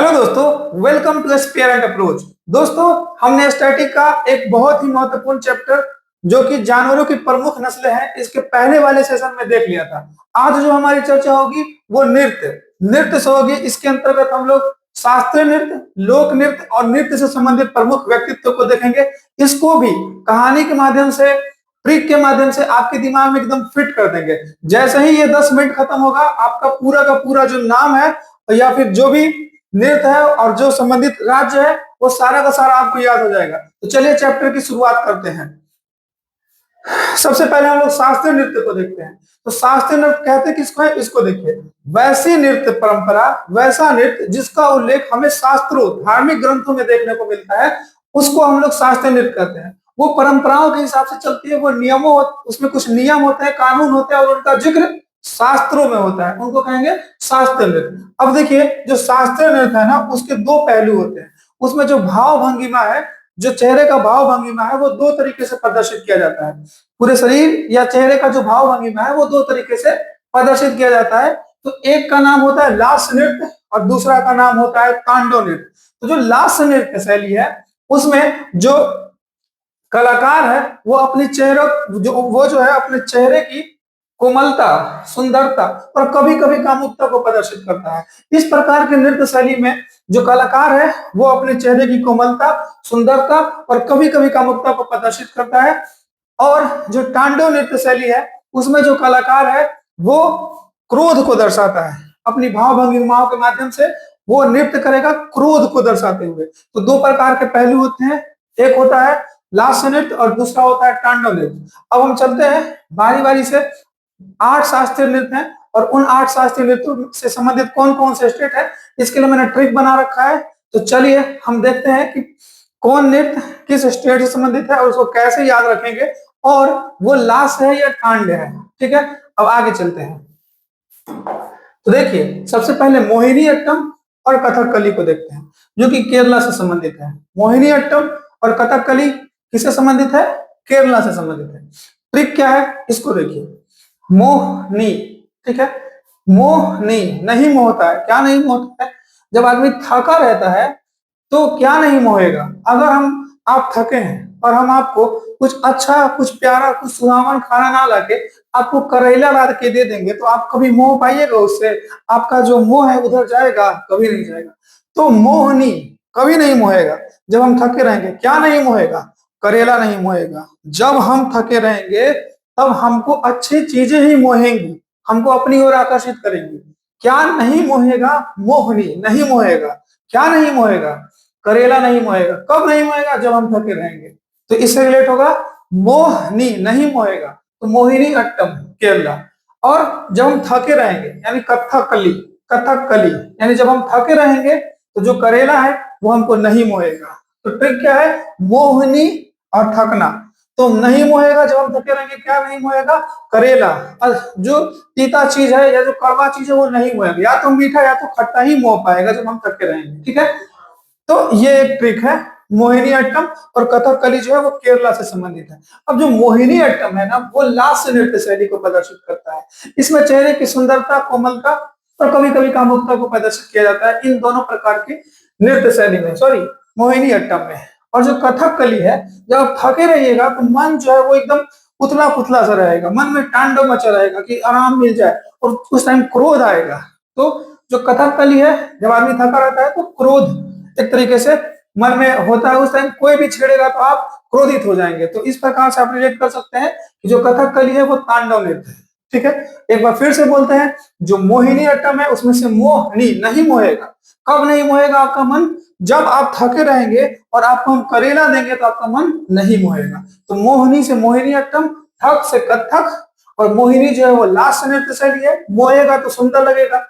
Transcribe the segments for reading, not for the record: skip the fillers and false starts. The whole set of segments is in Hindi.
हेलो दोस्तों, welcome to spare and approach. दोस्तों, हमने स्टैटिक का एक बहुत ही महत्वपूर्ण चैप्टर जो कि जानवरों की प्रमुख नस्लें हैं, इसके पहले वाले सेशन में देख लिया था। आज जो हमारी चर्चा होगी वो नृत्य नृत्य से होगी। इसके अंतर्गत हम लोग शास्त्रीय नृत्य, लोक नृत्य और नृत्य से संबंधित प्रमुख व्यक्तित्व को देखेंगे। इसको भी कहानी के माध्यम से, ट्रिक के माध्यम से आपके दिमाग में एकदम फिट कर देंगे। जैसे ही ये 10 मिनट खत्म होगा, आपका पूरा का पूरा जो नाम है या फिर जो भी नृत्य है और जो संबंधित राज्य है वो सारा का सारा आपको याद हो जाएगा। तो चलिए चैप्टर की शुरुआत करते हैं। सबसे पहले हम लोग शास्त्रीय नृत्य को देखते हैं। तो शास्त्रीय नृत्य कहते हैं किसको है, इसको देखिए। वैसी नृत्य परंपरा, वैसा नृत्य जिसका उल्लेख हमें शास्त्रों, धार्मिक ग्रंथों में देखने को मिलता है, उसको हम लोग शास्त्रीय नृत्य कहते हैं। वो परंपराओं के हिसाब से चलती है, वो नियमों, उसमें कुछ नियम होते हैं, कानून होते हैं और उनका जिक्र शास्त्रों में होता है, उनको कहेंगे शास्त्रीय नृत्य। अब देखिए, जो शास्त्रीय नृत्य है ना, उसके दो पहलू होते हैं। उसमें जो भाव भंगिमा है, जो चेहरे का भाव भंगिमा है, वो दो तरीके से प्रदर्शित किया जाता है। पूरे शरीर या चेहरे का जो भाव भंगिमा है वो दो तरीके से प्रदर्शित किया जाता है। तो एक का नाम होता है लास्य नृत्य और दूसरा का नाम होता है तांडव नृत्य। तो जो लास्य नृत्य शैली है, उसमें जो कलाकार है वो अपने चेहरे जो है अपने चेहरे की कोमलता, सुंदरता और कभी कभी कामुकता को प्रदर्शित करता है। इस प्रकार के नृत्य शैली में जो कलाकार है वो अपने चेहरे की कोमलता, सुंदरता और कभी कभी कामुकता को प्रदर्शित करता है। और जो तांडव नृत्य शैली है, उसमें जो कलाकार है वो क्रोध को दर्शाता है। अपनी भाव भंगिमाओं के माध्यम से वो नृत्य करेगा क्रोध को दर्शाते हुए। तो दो प्रकार के पहलू होते हैं, एक होता है लास्य नृत्य और दूसरा होता है तांडव नृत्य। अब हम चलते हैं बारी बारी से। 8 शास्त्रीय नृत्य हैं और उन 8 शास्त्रीय नृत्यों से संबंधित कौन कौन से स्टेट है, इसके लिए मैंने ट्रिक बना रखा है। तो चलिए हम देखते हैं कि कौन नृत्य किस स्टेट से संबंधित है और उसको कैसे याद रखेंगे, और वो लास्य है या तांडव है। ठीक है, अब आगे चलते हैं। तो देखिए, सबसे पहले मोहिनी अट्टम और कथकली को देखते हैं, जो कि केरला से संबंधित है। मोहिनी अट्टम और कथकली किससे संबंधित है? केरला से संबंधित है। ट्रिक क्या है, इसको देखिए। मोहनी, ठीक है, मोहनी नहीं मोहता है। क्या नहीं मोहता है? जब आदमी थका रहता है तो क्या नहीं मोहेगा? अगर आप थके हैं और हम आपको कुछ अच्छा, कुछ प्यारा, कुछ सुहावन खाना ना लाके आपको करेला ला के दे देंगे तो आप कभी मोह पाइएगा उससे? आपका जो मोह है उधर जाएगा? कभी नहीं जाएगा। तो मोहनी कभी नहीं मोहेगा जब हम थके रहेंगे। क्या नहीं मोहेगा? करेला नहीं मोहेगा। जब हम थके रहेंगे तब हमको अच्छी चीजें ही मोहेंगी, हमको अपनी ओर आकर्षित करेंगी। क्या नहीं मोहेगा? मोहनी नहीं मोहेगा। क्या नहीं मोहेगा? करेला नहीं मोहेगा। कब नहीं मोहेगा? जब हम थके रहेंगे। तो इससे रिलेट होगा मोहनी नहीं मोहेगा, तो मोहिनी अट्टम केरला। और जब हम थके रहेंगे यानी कथकली, कथकली यानी जब हम थके रहेंगे तो जो करेला है वो हमको नहीं मोहेगा। तो ट्रिक क्या है? मोहनी और थकना। तो नहीं मोहेगा जब हम थके रहेंगे। क्या नहीं मोहेगा? करेला। जो तीता चीज है या जो कड़वा चीज है वो नहीं मोहेगा। या तो मीठा या तो खट्टा ही मोह पाएगा जब हम थके रहेंगे। ठीक है, तो ये एक ट्रिक है। मोहिनी अट्टम और कथकली जो है वो केरला से संबंधित है। अब जो मोहिनी अट्टम है ना, वो लास्य नृत्य शैली को प्रदर्शित करता है। इसमें चेहरे की सुंदरता, कोमलता और कभी कभी कामुकता को प्रदर्शित किया जाता है इन दोनों प्रकार की नृत्य शैली में, सॉरी मोहिनी अट्टम में। और जो कथकली है, जब आप थके रहिएगा तो मन जो है वो एकदम पुतला पुतला सा रहेगा, मन में तांडव मचा रहेगा कि आराम मिल जाए, और उस टाइम क्रोध आएगा। तो जो कथकली है, जब आदमी थका रहता है तो क्रोध एक तरीके से मन में होता है, उस टाइम कोई भी छेड़ेगा तो आप क्रोधित हो जाएंगे। तो इस प्रकार से आप रिलेट कर सकते हैं कि जो कथकली है वो तांडव नृत्य है। ठीक है, एक बार फिर से बोलते हैं। जो मोहिनी अट्टम है उसमें से मोहनी नहीं मोहेगा। कब नहीं मोहेगा आपका मन? जब आप थके रहेंगे और आपको हम करेला देंगे तो आपका मन नहीं मोहेगा। तो मोहनी से मोहिनी अट्टम, थक से कथक, और मोहिनी जो है वो लास्य नृत्य शैली है। मोहेगा तो सुंदर लगेगा,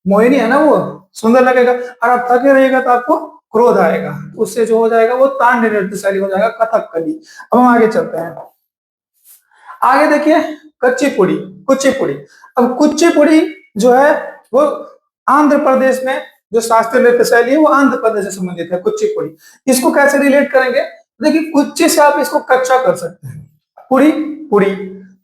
मोहिनी है ना वो सुंदर लगेगा, और आप थके रहेगा तो आपको क्रोध आएगा। उससे जो हो जाएगा वो तांडव नृत्य शैली हो जाएगा, कथकली। अब हम आगे चलते हैं। आगे देखिए, कुचिपुड़ी, कुचिपुड़ी। अब कुचिपुड़ी जो है वो आंध्र प्रदेश में जो शास्त्रीय नृत्य शैली है वो आंध्र प्रदेश से संबंधित है, कुचिपुड़ी। इसको कैसे रिलेट करेंगे? देखिए, कुच्ची से आप इसको कच्चा कर सकते हैं, पुड़ी पुड़ी।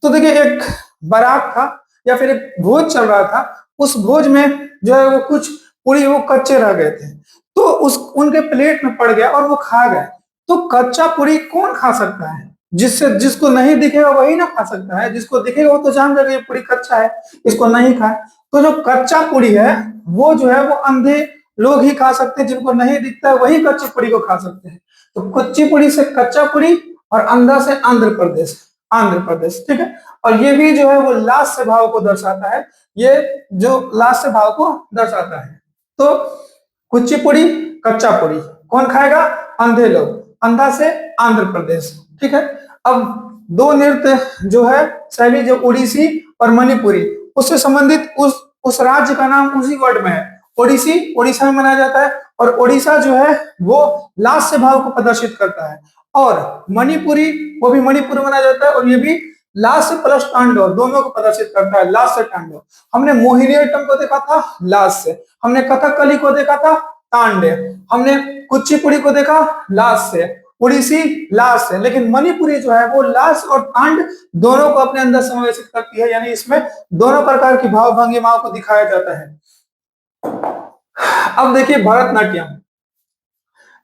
तो देखिए, एक बारात था या फिर एक भोज चल रहा था। उस भोज में जो है वो कुछ पूरी वो कच्चे रह गए थे, तो उस उनके प्लेट में पड़ गया और वो खा गए। तो कच्चा पूरी कौन खा सकता है? जिसको नहीं दिखेगा वही ना खा सकता है, जिसको दिखेगा वो तो जान जाएगा ये पूरी कच्चा है, इसको नहीं खाए। तो जो कच्चा पूरी है वो जो है वो अंधे लोग ही खा सकते हैं, जिनको नहीं दिखता है वही कच्ची पूरी को खा सकते हैं। तो कच्ची पूरी से कच्चा पूरी और अंधा से आंध्र प्रदेश, आंध्र प्रदेश, ठीक है। और ये भी जो है वो लास्ट से भाव को दर्शाता है, ये जो लास्ट से भाव को दर्शाता है। तो कुचिपुड़ी कच्चा पुड़ी कौन खाएगा? अंधे लोग, अंधा से आंध्र प्रदेश, ठीक है। अब दो नृत्य जो है शैली, जो उड़ीसी और मणिपुरी, उससे संबंधित उस राज्य का नाम उसी वर्ड में है। ओडिसी ओडिशा में मनाया जाता है, और ओडिशा जो है वो लास्ट से भाव को प्रदर्शित करता है। और मणिपुरी, वो भी मणिपुर में मनाया जाता है, और ये भी लास्ट से प्लस तांडव दोनों को प्रदर्शित करता है, लास्ट से तांडव। हमने मोहिनीअट्टम को देखा था लास्ट से, हमने कथकली को देखा था तांडे, हमने कुचिपुड़ी को देखा लास्ट से, उड़ीसी लास्ट से, लेकिन मणिपुरी जो है वो लास्ट और तांड दोनों को अपने अंदर समावेशित करती है, यानी इसमें दोनों प्रकार की भाव भंगिमाओं को दिखाया जाता है। अब देखिए भरतनाट्यम,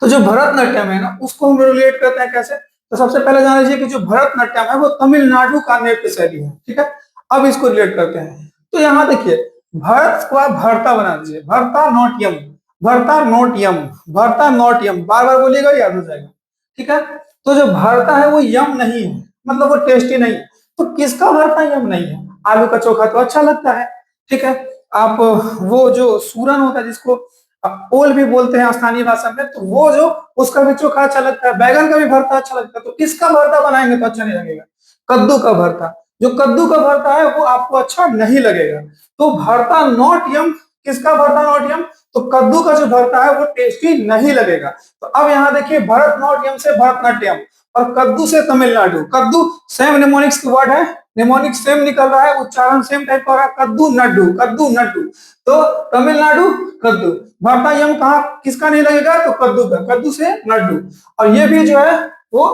तो जो भरतनाट्यम है ना उसको हम रिलेट करते हैं कैसे? तो सबसे पहले जान लीजिए कि जो भरतनाट्यम है वो तमिलनाडु का नृत्य शैली है, ठीक है। अब इसको रिलेट करते हैं, तो यहाँ देखिए भरत को आप भरता बना दीजिए, भरता नोटियम, भरता नोटियम, भरता नोटियम, बार बार बोलिएगा याद हो जाएगा, ठीक है। तो जो भरता है वो यम नहीं है, मतलब वो टेस्टी नहीं है। तो किसका भरता यम नहीं है? आलू का चोखा तो अच्छा लगता है, ठीक है। आप वो जो सूरन होता है जिसको ओल भी बोलते हैं स्थानीय भाषा में, तो वो जो उसका भी चोखा अच्छा लगता है, बैगन का भी भरता अच्छा लगता है। तो किसका भरता बनाएंगे तो अच्छा नहीं लगेगा? कद्दू का भरता, जो कद्दू का भरता है वो आपको अच्छा नहीं लगेगा। तो भरता नॉट यम, किसका भरता नॉट यम? तो कद्दू का जो भरता है वो टेस्टी नहीं लगेगा। तो अब यहाँ देखिए भरत नॉट यम से भरतनाट्यम, और कद्दू से तमिलनाडु। कद्दू सेम निमोनिक्स की वर्ड है, निमोनिक सेम निकल रहा है, उच्चारण सेम टाइप का हो रहा है, कद्दू नड्डू, कद्दू नड्डू। तो तमिलनाडु कद्दू, भरता यम कहा किसका नहीं लगेगा? तो कद्दू का, कद्दू से नड्डू। और ये भी जो है वो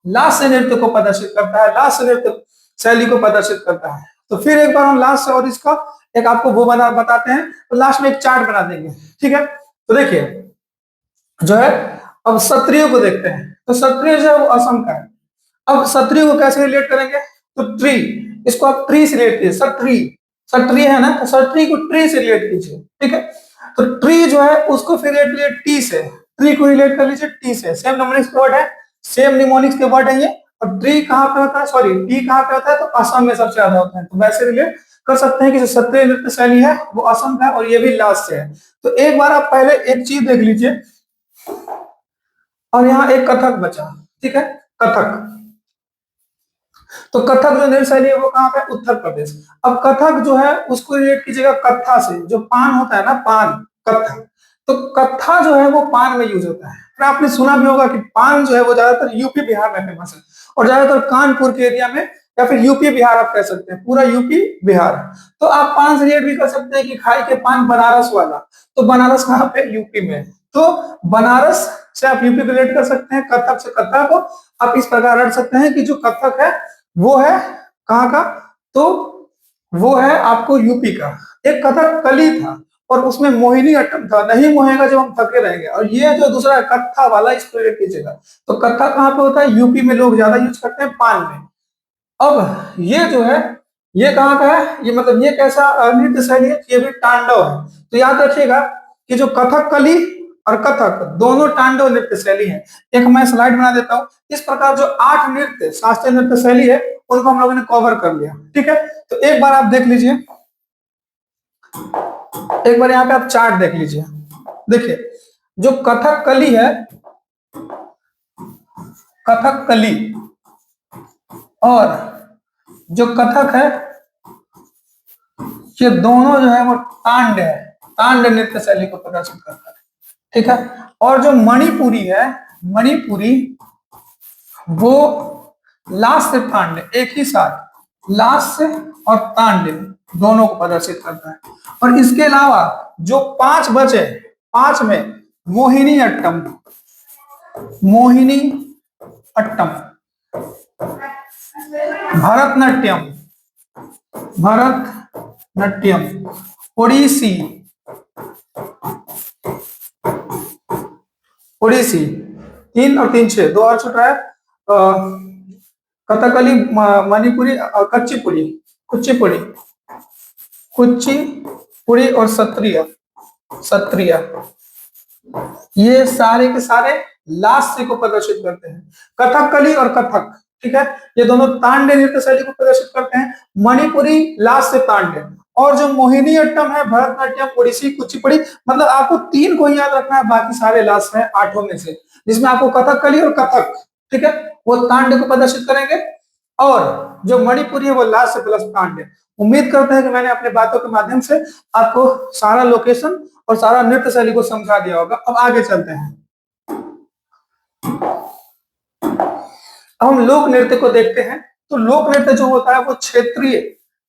लास्ट नृत्य को प्रदर्शित करता है, लास्ट नृत्य शैली को प्रदर्शित करता है। तो फिर एक बार हम लास्ट और इसका एक आपको वो बताते हैं, तो लास्ट में एक चार्ट बना देंगे, ठीक है। तो देखिए जो है अब क्षत्रियो को देखते हैं, तो क्षत्रिय जो है वो असम का है। अब क्षत्रिय को कैसे रिलेट करेंगे? तो ट्री, इसको आप ट्री से रिलेट कीजिए, क्षत्रिय, क्षत्रिय है ना, तो क्षत्रिय को ट्री से रिलेट कीजिए, ठीक है। तो ट्री जो है उसको फिर रिलेट कीजिए टी से, ट्री को रिलेट कर लीजिए टी से, सेम निमोनिक्स के वर्ड है, सेम निमोनिक्स के वर्ड है ये। और ट्री कहाँ पे होता है, सॉरी टी कहाँ पे होता है? तो असम में सबसे ज्यादा होता है। तो वैसे रिलेट कर सकते हैं कि जो क्षत्रिय नृत्य शैली है वो असम का है, और ये भी लास्ट से है। तो एक बार आप पहले एक चीज देख लीजिए, और यहाँ एक कथक बचा, ठीक है, कथक। तो कथक जो नृत्य शैली है वो कहाँ पे? उत्तर प्रदेश। अब कथक जो है उसको रिलेट कीजिएगा कत्था से, जो पान होता है ना, पान, कत्था। तो कत्था जो है वो पान में यूज होता है। और आपने सुना भी होगा कि पान जो है वो ज्यादातर यूपी बिहार में फेमस है, और ज्यादातर कानपुर के एरिया में, या फिर यूपी बिहार आप कह सकते हैं, पूरा यूपी बिहार। तो आप पान से रिलेट भी कर सकते हैं कि खाई के पान बनारस वाला, तो बनारस कहाँ पे? यूपी में। तो बनारस से आप यूपी रिलेट कर सकते हैं, कथक से कत्था को आप इस प्रकार रट सकते हैं कि जो कथक है वो है कहाँ का? तो वो है आपको यूपी का। एक कथक कली था और उसमें मोहिनी अट्टम था, नहीं मोहेगा जब हम थके रहेंगे। और ये जो दूसरा कत्था वाला, इसको रिलेट कीजिएगा। तो कत्था कहाँ पे होता है? यूपी में लोग ज्यादा यूज करते हैं, पान में। अब ये जो है ये कहाँ का है? ये मतलब ये कैसा नृत्य शैली है? ये भी तांडव है। तो याद रखिएगा कि जो कथक कली और कथक दोनों तांडव नृत्य शैली है। एक मैं स्लाइड बना देता हूँ। इस प्रकार जो 8 नृत्य शास्त्रीय नृत्य शैली है उनको हम लोगों ने कवर कर लिया, ठीक है। तो एक बार आप देख लीजिए, एक बार यहाँ पे आप चार्ट देख लीजिए। देखिए जो कथक कली है, कथक कली, और जो कथक है, ये दोनों जो है वो तांड है, तांड नृत्य शैली को प्रदर्शित करता है, ठीक है। और जो मणिपुरी है, मणिपुरी वो लास्ट से तांड, एक ही साथ लास्ट से और तांड दोनों को प्रदर्शित करता है। और इसके अलावा जो 5 बचे, 5 में मोहिनी अट्टम, मोहिनी अट्टम, भरतनाट्यम, भरतनाट्यम, ओडिसी, ओडिसी, 3 और 3 6, 2 और छूट रहा है। कथकली, मणिपुरी, कच्चीपुड़ी, कुचिपुड़ी, कुचिपुड़ी और सत्रिया, सत्रिया, ये सारे के सारे लास्य को प्रदर्शित करते हैं। कथकली और कथक, ठीक है, ये दोनों तांड्य नृत्य शैली को प्रदर्शित करते हैं। मणिपुरी लास्य तांड्य, और जो मोहिनीअट्टम है, भरतनाट्यम, ओडिसी, कुचिपुड़ी, मतलब आपको 3 को याद रखना है, बाकी सारे लास्य हैं 8 में से, जिसमें आपको कथकली और कथक, ठीक है, वो तांड्य को प्रदर्शित करेंगे, और जो मणिपुरी है वो लास्य प्लस तांड्य। उम्मीद करते हैं कि मैंने अपने बातों के माध्यम से आपको सारा लोकेशन और सारा नृत्य शैली को समझा दिया होगा। अब आगे चलते हैं। अब हम लोक नृत्य को देखते हैं। तो लोक नृत्य जो होता है वो क्षेत्रीय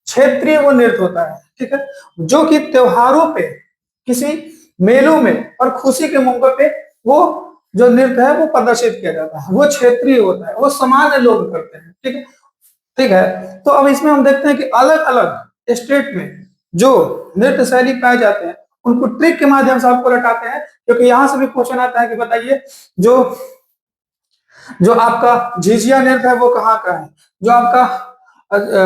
क्षेत्रीय वो नृत्य होता है, ठीक है, जो कि त्योहारों पे, किसी मेलों में और खुशी के मौके पे वो जो नृत्य है वो प्रदर्शित किया जाता है, वो क्षेत्रीय होता है, वो सामान्य लोग करते हैं, ठीक है, ठीक है। तो अब इसमें हम देखते हैं कि अलग अलग स्टेट में जो नृत्य शैली पाए जाते हैं उनको ट्रिक के माध्यम से आपको लौटाते हैं, क्योंकि यहां से भी क्वेश्चन आता है कि बताइए जो जो आपका झिझिया नृत्य है वो कहाँ का है, जो आपका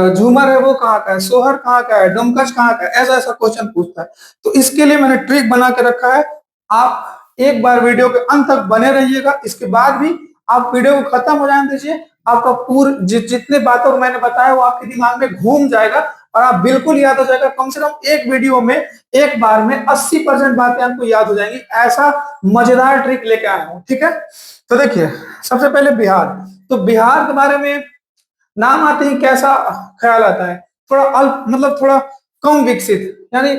झूमर है वो कहाँ का है, सोहर कहाँ का है, डोमकच कहाँ का है, ऐसा ऐसा क्वेश्चन पूछता है। तो इसके लिए मैंने ट्रिक बना के रखा है। आप एक बार वीडियो के अंत तक बने रहिएगा, इसके बाद भी आप वीडियो को खत्म हो जाने दीजिए, आपका जितने बातों को मैंने बताया वो आपके दिमाग में घूम जाएगा और आप बिल्कुल याद हो जाएगा। कम से कम एक वीडियो में एक बार में 80% बातें आपको याद हो जाएंगी, ऐसा मजेदार ट्रिक लेके आया हूं, ठीक है। तो देखिए, सबसे पहले बिहार। तो बिहार के बारे में नाम आते ही कैसा ख्याल आता है, थोड़ा अल्प, मतलब थोड़ा कम विकसित, यानी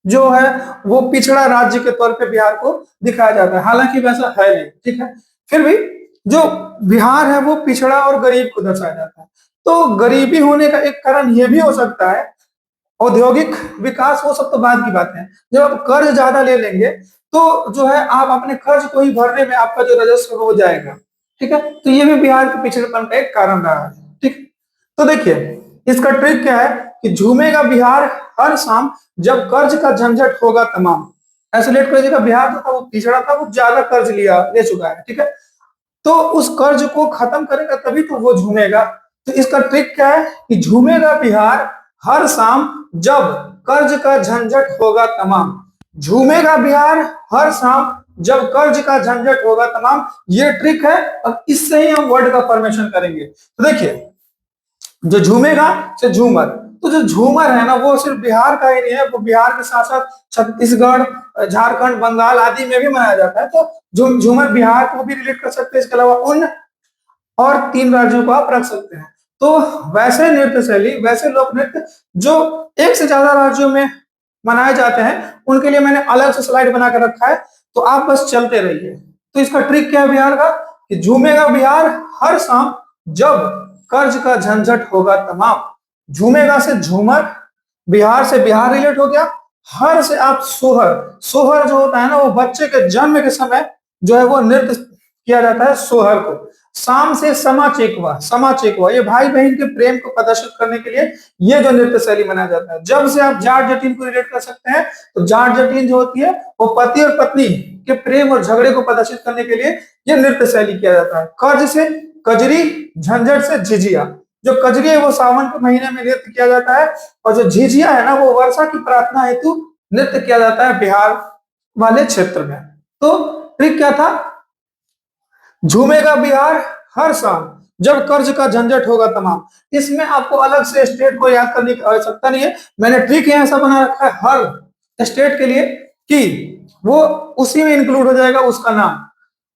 जो है वो पिछड़ा राज्य के तौर पे बिहार को दिखाया जाता है, हालांकि वैसा है नहीं, ठीक है। फिर भी जो बिहार है वो पिछड़ा और गरीब को दर्शाया जाता है। तो गरीबी होने का एक कारण ये भी हो सकता है, औद्योगिक विकास, वो सब तो बाद की बात है। जब आप कर्ज ज्यादा ले लेंगे तो जो है आप अपने कर्ज को ही भरने में आपका जो राजस्व हो जाएगा, ठीक है। तो ये भी बिहार के पिछड़ेपन का एक कारण रहा है, ठीक। तो देखिए, इसका ट्रिक क्या है कि झूमेगा बिहार हर शाम जब कर्ज का झंझट होगा तमाम। ऐसे लेट करिएगा, बिहार जो था वो पिछड़ा था, वो ज्यादा कर्ज ले चुका है, ठीक है। तो उस कर्ज को खत्म करेगा तभी तो वो झूमेगा। तो इसका ट्रिक क्या है कि झूमेगा बिहार हर शाम जब कर्ज का झंझट होगा तमाम। झूमेगा बिहार हर शाम जब कर्ज का झंझट होगा तमाम, ये ट्रिक है। अब इससे ही हम वर्ड का फॉर्मेशन करेंगे। तो देखिए, जो झूमेगा से झूमर, तो जो झूमर है ना वो सिर्फ बिहार का ही नहीं है, वो बिहार के साथ साथ छत्तीसगढ़, झारखंड, बंगाल आदि में भी मनाया जाता है। तो झूमर बिहार को भी रिलेट कर सकते हैं, इसके अलावा उन और 3 राज्यों को आप रख सकते हैं। तो वैसे नृत्य शैली, वैसे लोक नृत्य जो एक से ज्यादा राज्यों में मनाए जाते हैं, उनके लिए मैंने अलग से स्लाइड बना कर रखा है, तो आप बस चलते रहिए। तो इसका ट्रिक क्या है बिहार का कि झूमेगा बिहार हर शाम जब कर्ज का झंझट होगा तमाम। झूमेगा से झूमर, बिहार से बिहार रिलेट हो गया, हर से आप सोहर। सोहर जो होता है ना वो बच्चे के जन्म के समय जो है वो नृत्य किया जाता है सोहर को। शाम से समा चेकवा, समा चेकवा ये भाई बहन के प्रेम को प्रदर्शित करने के लिए ये जो नृत्य शैली मनाया जाता है। जब से आप जाट जटिन को रिलेट कर सकते हैं, तो जाट जटिन जो होती है वो पति और पत्नी के प्रेम और झगड़े को प्रदर्शित करने के लिए ये नृत्य शैली किया जाता है। कर्ज से कजरी, झंझट से झिझिया। जो कजरी है वो सावन के महीने में नृत्य किया जाता है, और जो झिझिया है ना वो वर्षा की प्रार्थना हेतु नृत्य किया जाता है बिहार वाले क्षेत्र में। तो ट्रिक क्या था, झूमेगा बिहार हर शाम जब कर्ज का झंझट होगा तमाम। इसमें आपको अलग से स्टेट को याद करने की आवश्यकता नहीं है, मैंने ट्रिक ऐसा बना रखा है हर स्टेट के लिए कि वो उसी में इंक्लूड हो जाएगा उसका नाम,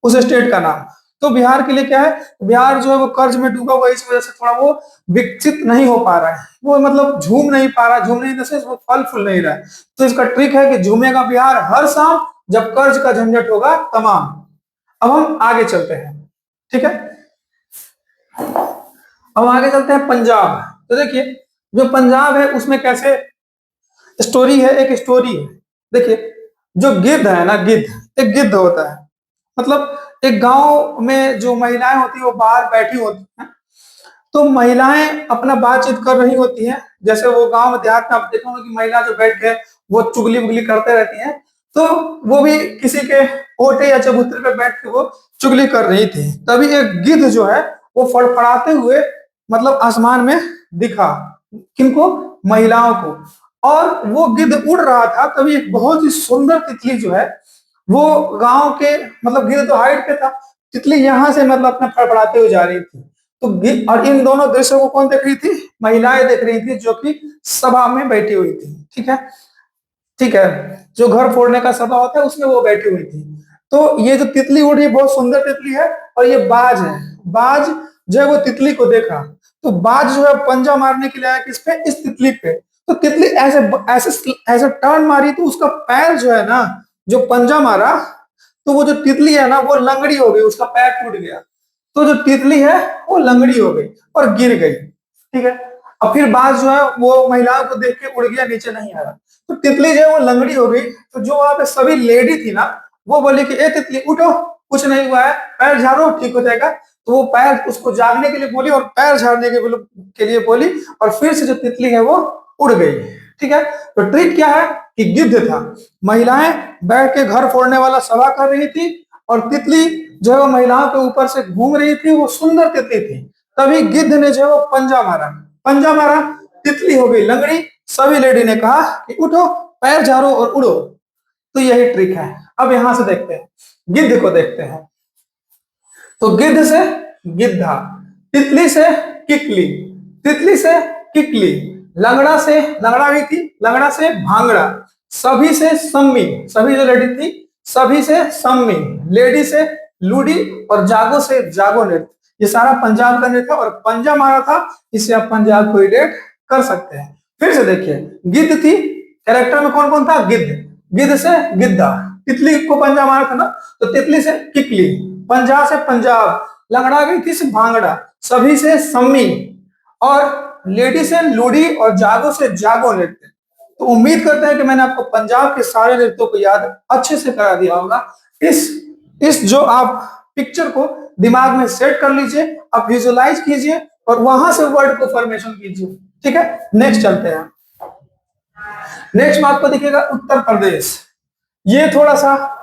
उस स्टेट का नाम। तो बिहार के लिए क्या है, बिहार जो है वो कर्ज में डूबा हुआ, इस वजह से थोड़ा वो विकसित नहीं हो पा रहा है, वो मतलब झूम नहीं पा रहा, झूम नहीं जैसे वो फल फूल नहीं रहा है। तो इसका ट्रिक है कि झूमेगा बिहार हर शाम जब कर्ज का झंझट होगा तमाम। अब हम आगे चलते हैं, ठीक है। अब आगे चलते हैं पंजाब। तो देखिए, जो पंजाब है उसमें कैसे स्टोरी है, एक स्टोरी है। देखिए, जो गिद्ध है ना, गिद्ध, एक गिद्ध होता है, मतलब एक गांव में जो महिलाएं होती है वो बाहर बैठी होती हैं। तो महिलाएं अपना बातचीत कर रही होती हैं, जैसे वो गांव देहात में आप देखोगे कि महिला जो बैठ के वो चुगली बुगली करते रहती हैं। तो वो भी किसी के ओटे या चबूतरे पे बैठ के वो चुगली कर रही थी। तभी एक गिद्ध जो है वो फड़फड़ाते हुए मतलब आसमान में दिखा। किनको? महिलाओं को। और वो गिद्ध उड़ रहा था, तभी एक बहुत ही सुंदर तितली जो है वो गांव के मतलब गिद्ध तो हाइट पे था, तितली यहाँ से मतलब अपना फड़फड़ाते हुए जा रही थी। तो और इन दोनों दृश्यों को कौन देख रही थी? महिलाएं देख रही थी, जो कि सभा में बैठी हुई थी। ठीक है, ठीक है, जो घर फोड़ने का सभा होता है उसमें वो बैठी हुई थी। तो ये जो तितली उड़ी बहुत सुंदर तितली है, और ये बाज है। बाज जो है वो तितली को देखा, तो बाज जो है पंजा मारने के लिए आया किस पे? इस तितली पे। तो तितली ऐसे ऐसे ऐसे टर्न मारी, तो उसका पैर जो है ना, जो पंजा मारा, तो वो जो तितली है ना वो लंगड़ी हो गई, उसका पैर टूट गया। तो जो तितली है वो लंगड़ी हो गई और गिर गई। ठीक है, और फिर बाज जो है वो महिलाओं को देख के उड़ गया, नीचे नहीं आया। तो तितली जो है वो लंगड़ी हो गई। तो जो वहां पे सभी लेडी थी ना, वो बोली कि ए तितली उठो, कुछ नहीं हुआ है, पैर झाड़ो ठीक हो जाएगा। तो वो पैर उसको जागने के लिए बोली और पैर झाड़ने के लिए बोली, और फिर से जो तितली है वो उड़ गई। ठीक है, तो ट्रिक क्या है कि गिद्ध था, महिलाएं बैठ के घर फोड़ने वाला सभा कर रही थी, और तितली जो है वो महिलाओं के ऊपर से घूम रही थी, वो सुंदर तितली थी। तभी गिद्ध ने जो है वो पंजा मारा, पंजा मारा, तितली हो गई लंगड़ी। सभी लेडी ने कहा कि उठो, पैर झाड़ो और उड़ो। तो यही ट्रिक है। अब यहां से देखते हैं, गिद्ध को देखते हैं। तो गिद्ध से गिद्धा, तितली से किकली, तितली से किकली, लंगड़ा से लंगड़ा भी थी, लंगड़ा से भांगड़ा, सभी से सम्मी, सभी जो लेडी थी सभी से सम्मी, लेडी से लूडी, और जागो से जागो नृत्य। ये सारा पंजाब का नृत्य था, और पंजा मारा था, इससे आप पंजाब को रिलेट कर सकते हैं। फिर से देखिए, गिद्ध थी, कैरेक्टर में कौन कौन था? गिद्ध, गिद्ध से गिद्धा, तितली को पंजा मारा था ना, तो तितली से किकली, पंजाब से पंजाब, लंगड़ा गई थी से भांगड़ा, सभी से सम्मी, और लेडी से लूडी, और जागो से जागो नृत्य। तो उम्मीद करते हैं कि मैंने आपको पंजाब के सारे नृत्यों को याद अच्छे से करा दिया होगा। इस जो आप पिक्चर को दिमाग में सेट कर लीजिए, आप विजुअलाइज कीजिए, और वहां से वर्ड को फॉर्मेशन कीजिए। ठीक है, नेक्स्ट चलते हैं। नेक्स्ट में आपको दिखेगा उत्तर प्रदेश। ये थोड़ा सा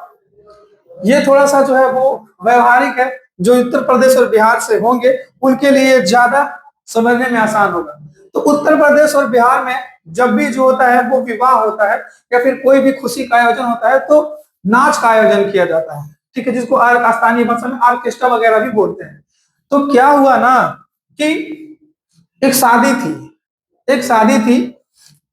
ये थोड़ा सा जो है वो व्यवहारिक है, जो उत्तर प्रदेश और बिहार से होंगे उनके लिए ज्यादा समझने में आसान होगा। तो उत्तर प्रदेश और बिहार में जब भी जो होता है वो विवाह होता है, या फिर कोई भी खुशी का आयोजन होता है, तो नाच का आयोजन किया जाता है। ठीक है, जिसको स्थानीय भाषा में ऑर्केस्ट्रा वगैरह भी बोलते हैं। तो क्या हुआ ना कि एक शादी थी, एक शादी थी।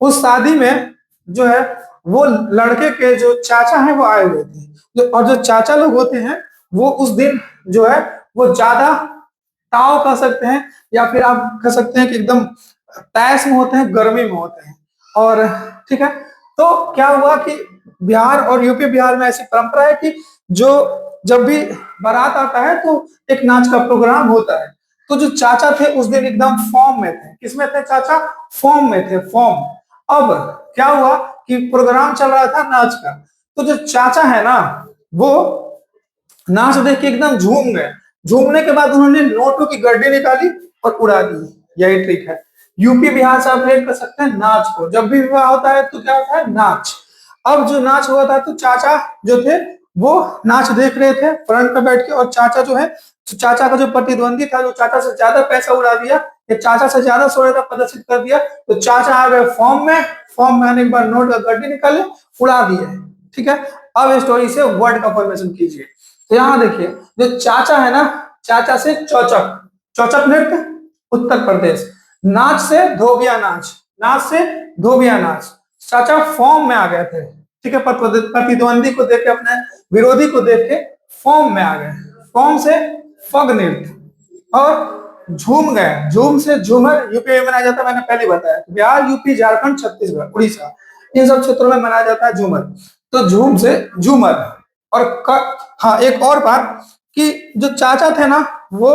उस शादी में जो है वो लड़के के जो चाचा हैं वो आए हुए थे। और जो चाचा लोग होते हैं वो उस दिन जो है वो ज्यादा ताव कह सकते हैं, या फिर आप कह सकते हैं कि एकदम तैश में होते हैं, गर्मी में होते हैं। और ठीक है, तो क्या हुआ कि बिहार और यूपी बिहार में ऐसी परंपरा है कि जो जब भी बारात आता है तो एक नाच का प्रोग्राम होता है। तो जो चाचा थे उस दिन एकदम फॉर्म में थे। किसमें थे चाचा? फॉर्म में थे, फॉर्म। अब क्या हुआ कि प्रोग्राम चल रहा था नाच का, तो जो चाचा है ना वो नाच देख के एकदम झूम गए। झूमने के बाद उन्होंने नोटों की गड्डी निकाली और उड़ा दी। यही ट्रिक है। यूपी बिहार से आप रिलेट कर सकते हैं नाच को। जब भी विवाह होता है तो क्या होता है? नाच। अब जो नाच हुआ था तो चाचा जो थे वो नाच देख रहे थे फ्रंट पे बैठ के, और चाचा जो है, तो चाचा का जो प्रतिद्वंदी था, जो चाचा से ज्यादा पैसा उड़ा दिया, या चाचा से ज्यादा सोचा प्रदर्शित कर दिया, तो चाचा आ गए फॉर्म में। फॉर्म में आने के बाद नोट का गड्डी निकाले, उड़ा दिए। ठीक है, अब स्टोरी से वर्ड का फॉर्मेशन कीजिए। तो यहाँ देखिए, जो चाचा है ना, चाचा से चौचक, चौचक नृत्य उत्तर प्रदेश, नाच से धोबिया नाच, नाच से धोबिया नाच। चाचा फॉर्म में आ गए थे। ठीक है, प्रतिद्वंदी को देख के, अपने विरोधी को देख के फॉर्म में आ गए। फॉर्म से फग नृत्य, और झूम गए, झूम से झूमर। यूपी में मनाया जाता है, मैंने पहले बताया। बिहार, यूपी, झारखंड, छत्तीसगढ़, उड़ीसा, इन सब क्षेत्रों में मनाया जाता है झूमर। तो झूम से झूमर। और हाँ, एक और बात कि जो चाचा थे ना वो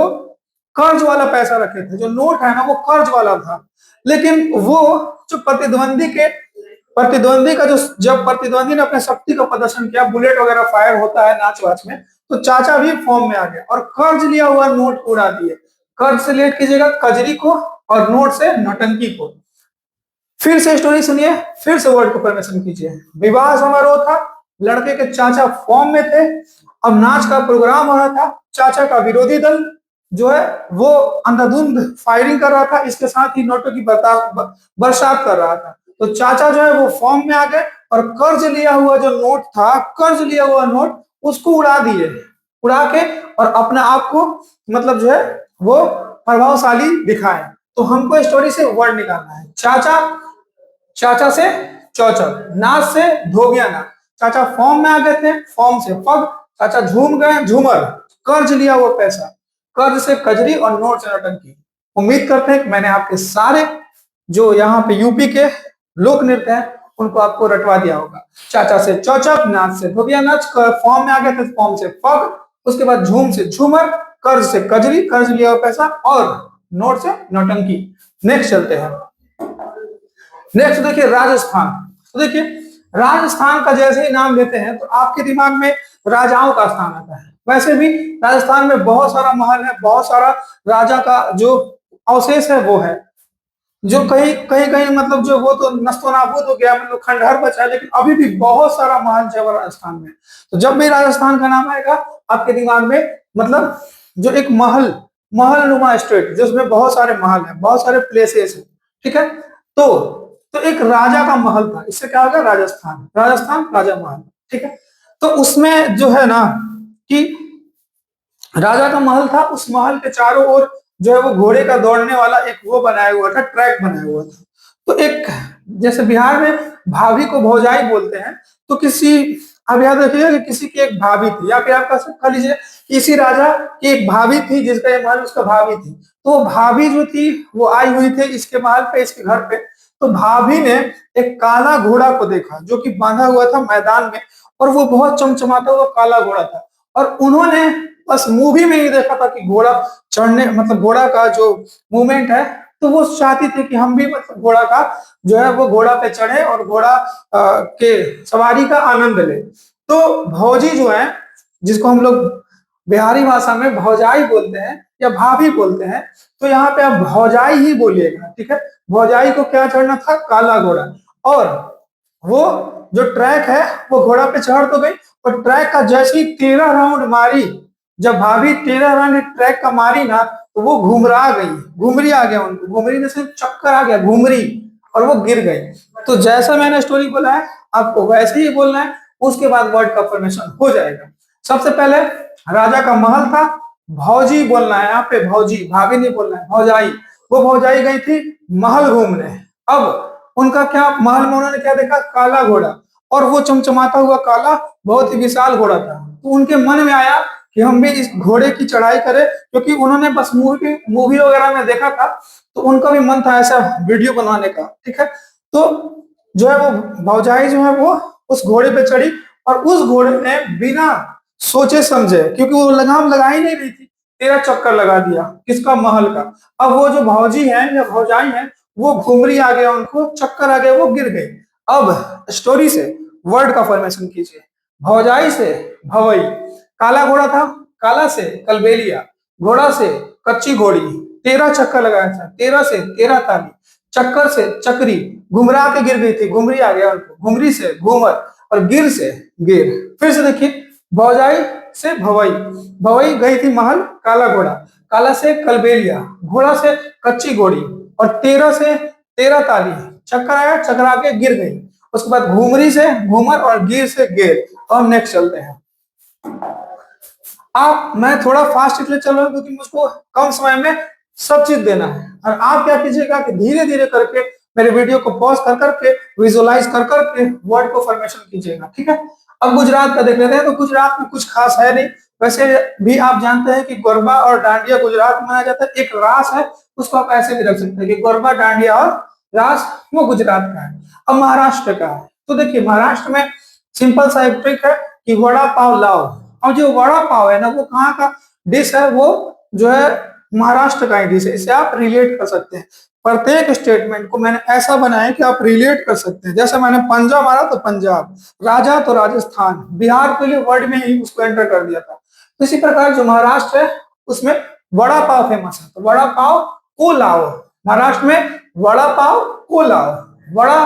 कर्ज वाला पैसा रखे थे। जो नोट है ना वो कर्ज वाला था। लेकिन वो जो प्रतिद्वंदी का जो जब प्रतिद्वंदी ने अपने शक्ति का प्रदर्शन किया, बुलेट वगैरह फायर होता है नाच वाच में, तो चाचा भी फॉर्म में आ गया और कर्ज लिया हुआ नोट उड़ा दिए। कर्ज से रिलेट कीजिएगा कजरी को, और नोट से नौटंकी को। फिर से स्टोरी सुनिए, फिर से वर्ड को फॉर्मेशन कीजिए। विवाह समारोह था, लड़के के चाचा फॉर्म में थे। अब नाच का प्रोग्राम हो रहा था, चाचा का विरोधी दल जो है वो अंधाधुंध फायरिंग कर रहा था, इसके साथ ही नोटों की बरसात कर रहा था। तो चाचा जो है वो फॉर्म में आ गए और कर्ज लिया हुआ जो नोट था, कर्ज लिया हुआ नोट उसको उड़ा दिए, उड़ा के और अपने आप को मतलब जो है वो प्रभावशाली दिखाए। तो हमको स्टोरी से वर्ड निकालना है। चाचा, चाचा से चौचक, नाच से धोबिया नाच। चाचा फॉर्म में आ गए थे, फॉर्म से पग, चाचा झूम गए झूमर, कर्ज लिया हुआ पैसा, कर्ज से कजरी और नोट से नौटंकी। उम्मीद करते हैं कि मैंने आपके सारे जो यहाँ पे यूपी के लोक नृत्य है उनको आपको रटवा दिया होगा। चाचा से चौचक, नाच से धोबिया नाच, फॉर्म में आ गए थे, फॉर्म से पग, उसके बाद झूम से झूमर, कर्ज से कजरी, कर्ज लिया हुआ पैसा और नोट से नौटंकी। नेक्स्ट चलते हैं। नेक्स्ट देखिए राजस्थान। तो देखिए राजस्थान का जैसे ही नाम लेते हैं तो आपके दिमाग में राजाओं का स्थान आता है। वैसे भी राजस्थान में बहुत सारा महल है, बहुत सारा राजा का जो अवशेष है वो है, जो कहीं कहीं कहीं मतलब जो वो तो नस्तो नाबूद हो गया, मतलब खंडहर बचा है, लेकिन अभी भी बहुत सारा महल है राजस्थान में। तो जब भी राजस्थान का नाम आएगा आपके दिमाग में मतलब जो एक महल, महल नुमा स्टेट जिसमें बहुत सारे महल है, बहुत सारे प्लेसेस है, ठीक है। तो एक राजा का महल था, इससे क्या होगा राजस्थान, राजस्थान राजा महल, ठीक है। तो उसमें जो है ना कि राजा का महल था, उस महल के चारों ओर जो है वो घोड़े का दौड़ने वाला एक वो बनाया हुआ था, ट्रैक बनाया हुआ था। तो एक जैसे बिहार में भाभी को भौजाई बोलते हैं, तो किसी, अब याद रखिएगा कि किसी की एक भाभी थी, या फिर आप कह लीजिए किसी राजा की एक भाभी थी जिसका ये महल उसका भाभी थी। तो वो भाभी जो थी वो आई हुई थी इसके महल पे, इसके घर पे। तो भाभी ने एक काला घोड़ा को देखा जो कि बांधा हुआ था मैदान में, और वो बहुत चमचमाता हुआ काला घोड़ा था। और उन्होंने बस मूवी में ही देखा था कि घोड़ा चढ़ने मतलब घोड़ा का जो मूवमेंट है, तो वो चाहती थी कि हम भी मतलब घोड़ा का जो है वो घोड़ा पे चढ़े और घोड़ा के सवारी का आनंद ले। तो भौजी जो है, जिसको हम लोग बिहारी भाषा में भौजाई बोलते हैं या भाभी बोलते हैं, तो यहाँ पे आप भौजाई ही बोलिएगा, ठीक है। भौजाई को क्या चढ़ना था, काला घोड़ा। और वो जो ट्रैक है वो घोड़ा पे चढ़ तो गई, और ट्रैक का जैसे ही 13 राउंड मारी, जब भाभी 13 राउंड ट्रैक का मारी ना, तो वो घुमरा गई, घुमरी आ गया उनको, घुमरी में से चक्कर आ गया, घुमरी, और वो गिर गई। तो जैसा मैंने स्टोरी बोला है आपको वैसे ही बोलना है, उसके बाद वर्ड का फॉर्मेशन हो जाएगा। सबसे पहले राजा का महल था, भौजी बोलना है यहाँ पे, भौजी, भाभी नहीं बोलना है, भौजाई। वो भौजाई गई थी महल घूमने। अब उनका क्या, महल में उन्होंने क्या देखा, काला घोड़ा, और वो चमचमाता हुआ काला बहुत ही विशाल घोड़ा था। तो उनके मन में आया कि हम भी इस घोड़े की चढ़ाई करें, क्योंकि उन्होंने बस मूवी वगैरह में देखा था, तो उनका भी मन था ऐसा वीडियो बनवाने का, ठीक है। तो जो है वो भौजाई जो है वो उस घोड़े पे चढ़ी, और उस घोड़े ने बिना सोचे समझे, क्योंकि वो लगाम लगा ही नहीं रही थी, 13 चक्कर लगा दिया किसका, महल का। अब वो जो भौजी है या भौजाई है वो घुमरी आ गया, उनको चक्कर आ गया, वो गिर गई। अब स्टोरी से वर्ड का फॉर्मेशन कीजिए। भौजाई से भवई, काला घोड़ा था, काला से कलबेलिया, घोड़ा से कच्ची घोड़ी, 13 चक्कर लगाया था, 13 से 13 ताली, चक्कर से चक्री, घुमरा के गिर गई थी, घुमरी आ गया उनको, घुमरी से घूमर, और गिर से गिर। फिर से देखिए, भौजाई से भवई, भवई गई थी महल, काला घोड़ा, काला से कलबेलिया, घोड़ा से कच्ची घोड़ी, और 13 से 13 ताली, चक्कर आया, चकरा के गिर गई। उसके बाद घुमरी से घूमर और गिर से गिर। और नेक्स्ट चलते हैं। आप, मैं थोड़ा फास्ट इसलिए चल रहा हूं क्योंकि मुझको कम समय में सब चीज देना है, और आप क्या कीजिएगा कि धीरे धीरे करके मेरे वीडियो को पॉज कर करके विजुअलाइज कर करके वर्ड को फॉर्मेशन कीजिएगा, ठीक है। अब गुजरात का देख लेते हैं। तो गुजरात में कुछ खास है नहीं, वैसे भी आप जानते हैं कि गरबा और डांडिया गुजरात में मनाया जाता है। एक रास है, उसको आप ऐसे भी रख सकते हैं कि गरबा, डांडिया और रास वो गुजरात का है। अब महाराष्ट्र का है। तो देखिए महाराष्ट्र में सिंपल सा एक ट्रिक है कि वड़ा पाव लाओ। और जो वड़ा पाव है ना वो कहाँ का डिश है, वो जो है महाराष्ट्र का ही डिश है। इससे आप रिलेट कर सकते हैं। प्रत्येक स्टेटमेंट को मैंने ऐसा बनाया है कि आप रिलेट कर सकते हैं। जैसे मैंने पंजाब मारा तो पंजाब, राजा तो राजस्थान, बिहार के लिए वर्ड में ही उसको एंटर कर दिया था। तो इसी प्रकार जो महाराष्ट्र है उसमें वड़ा पाव फेमस है, तो वड़ा पाव को लाओ। महाराष्ट्र में वड़ा पाव को लाओ, वड़ा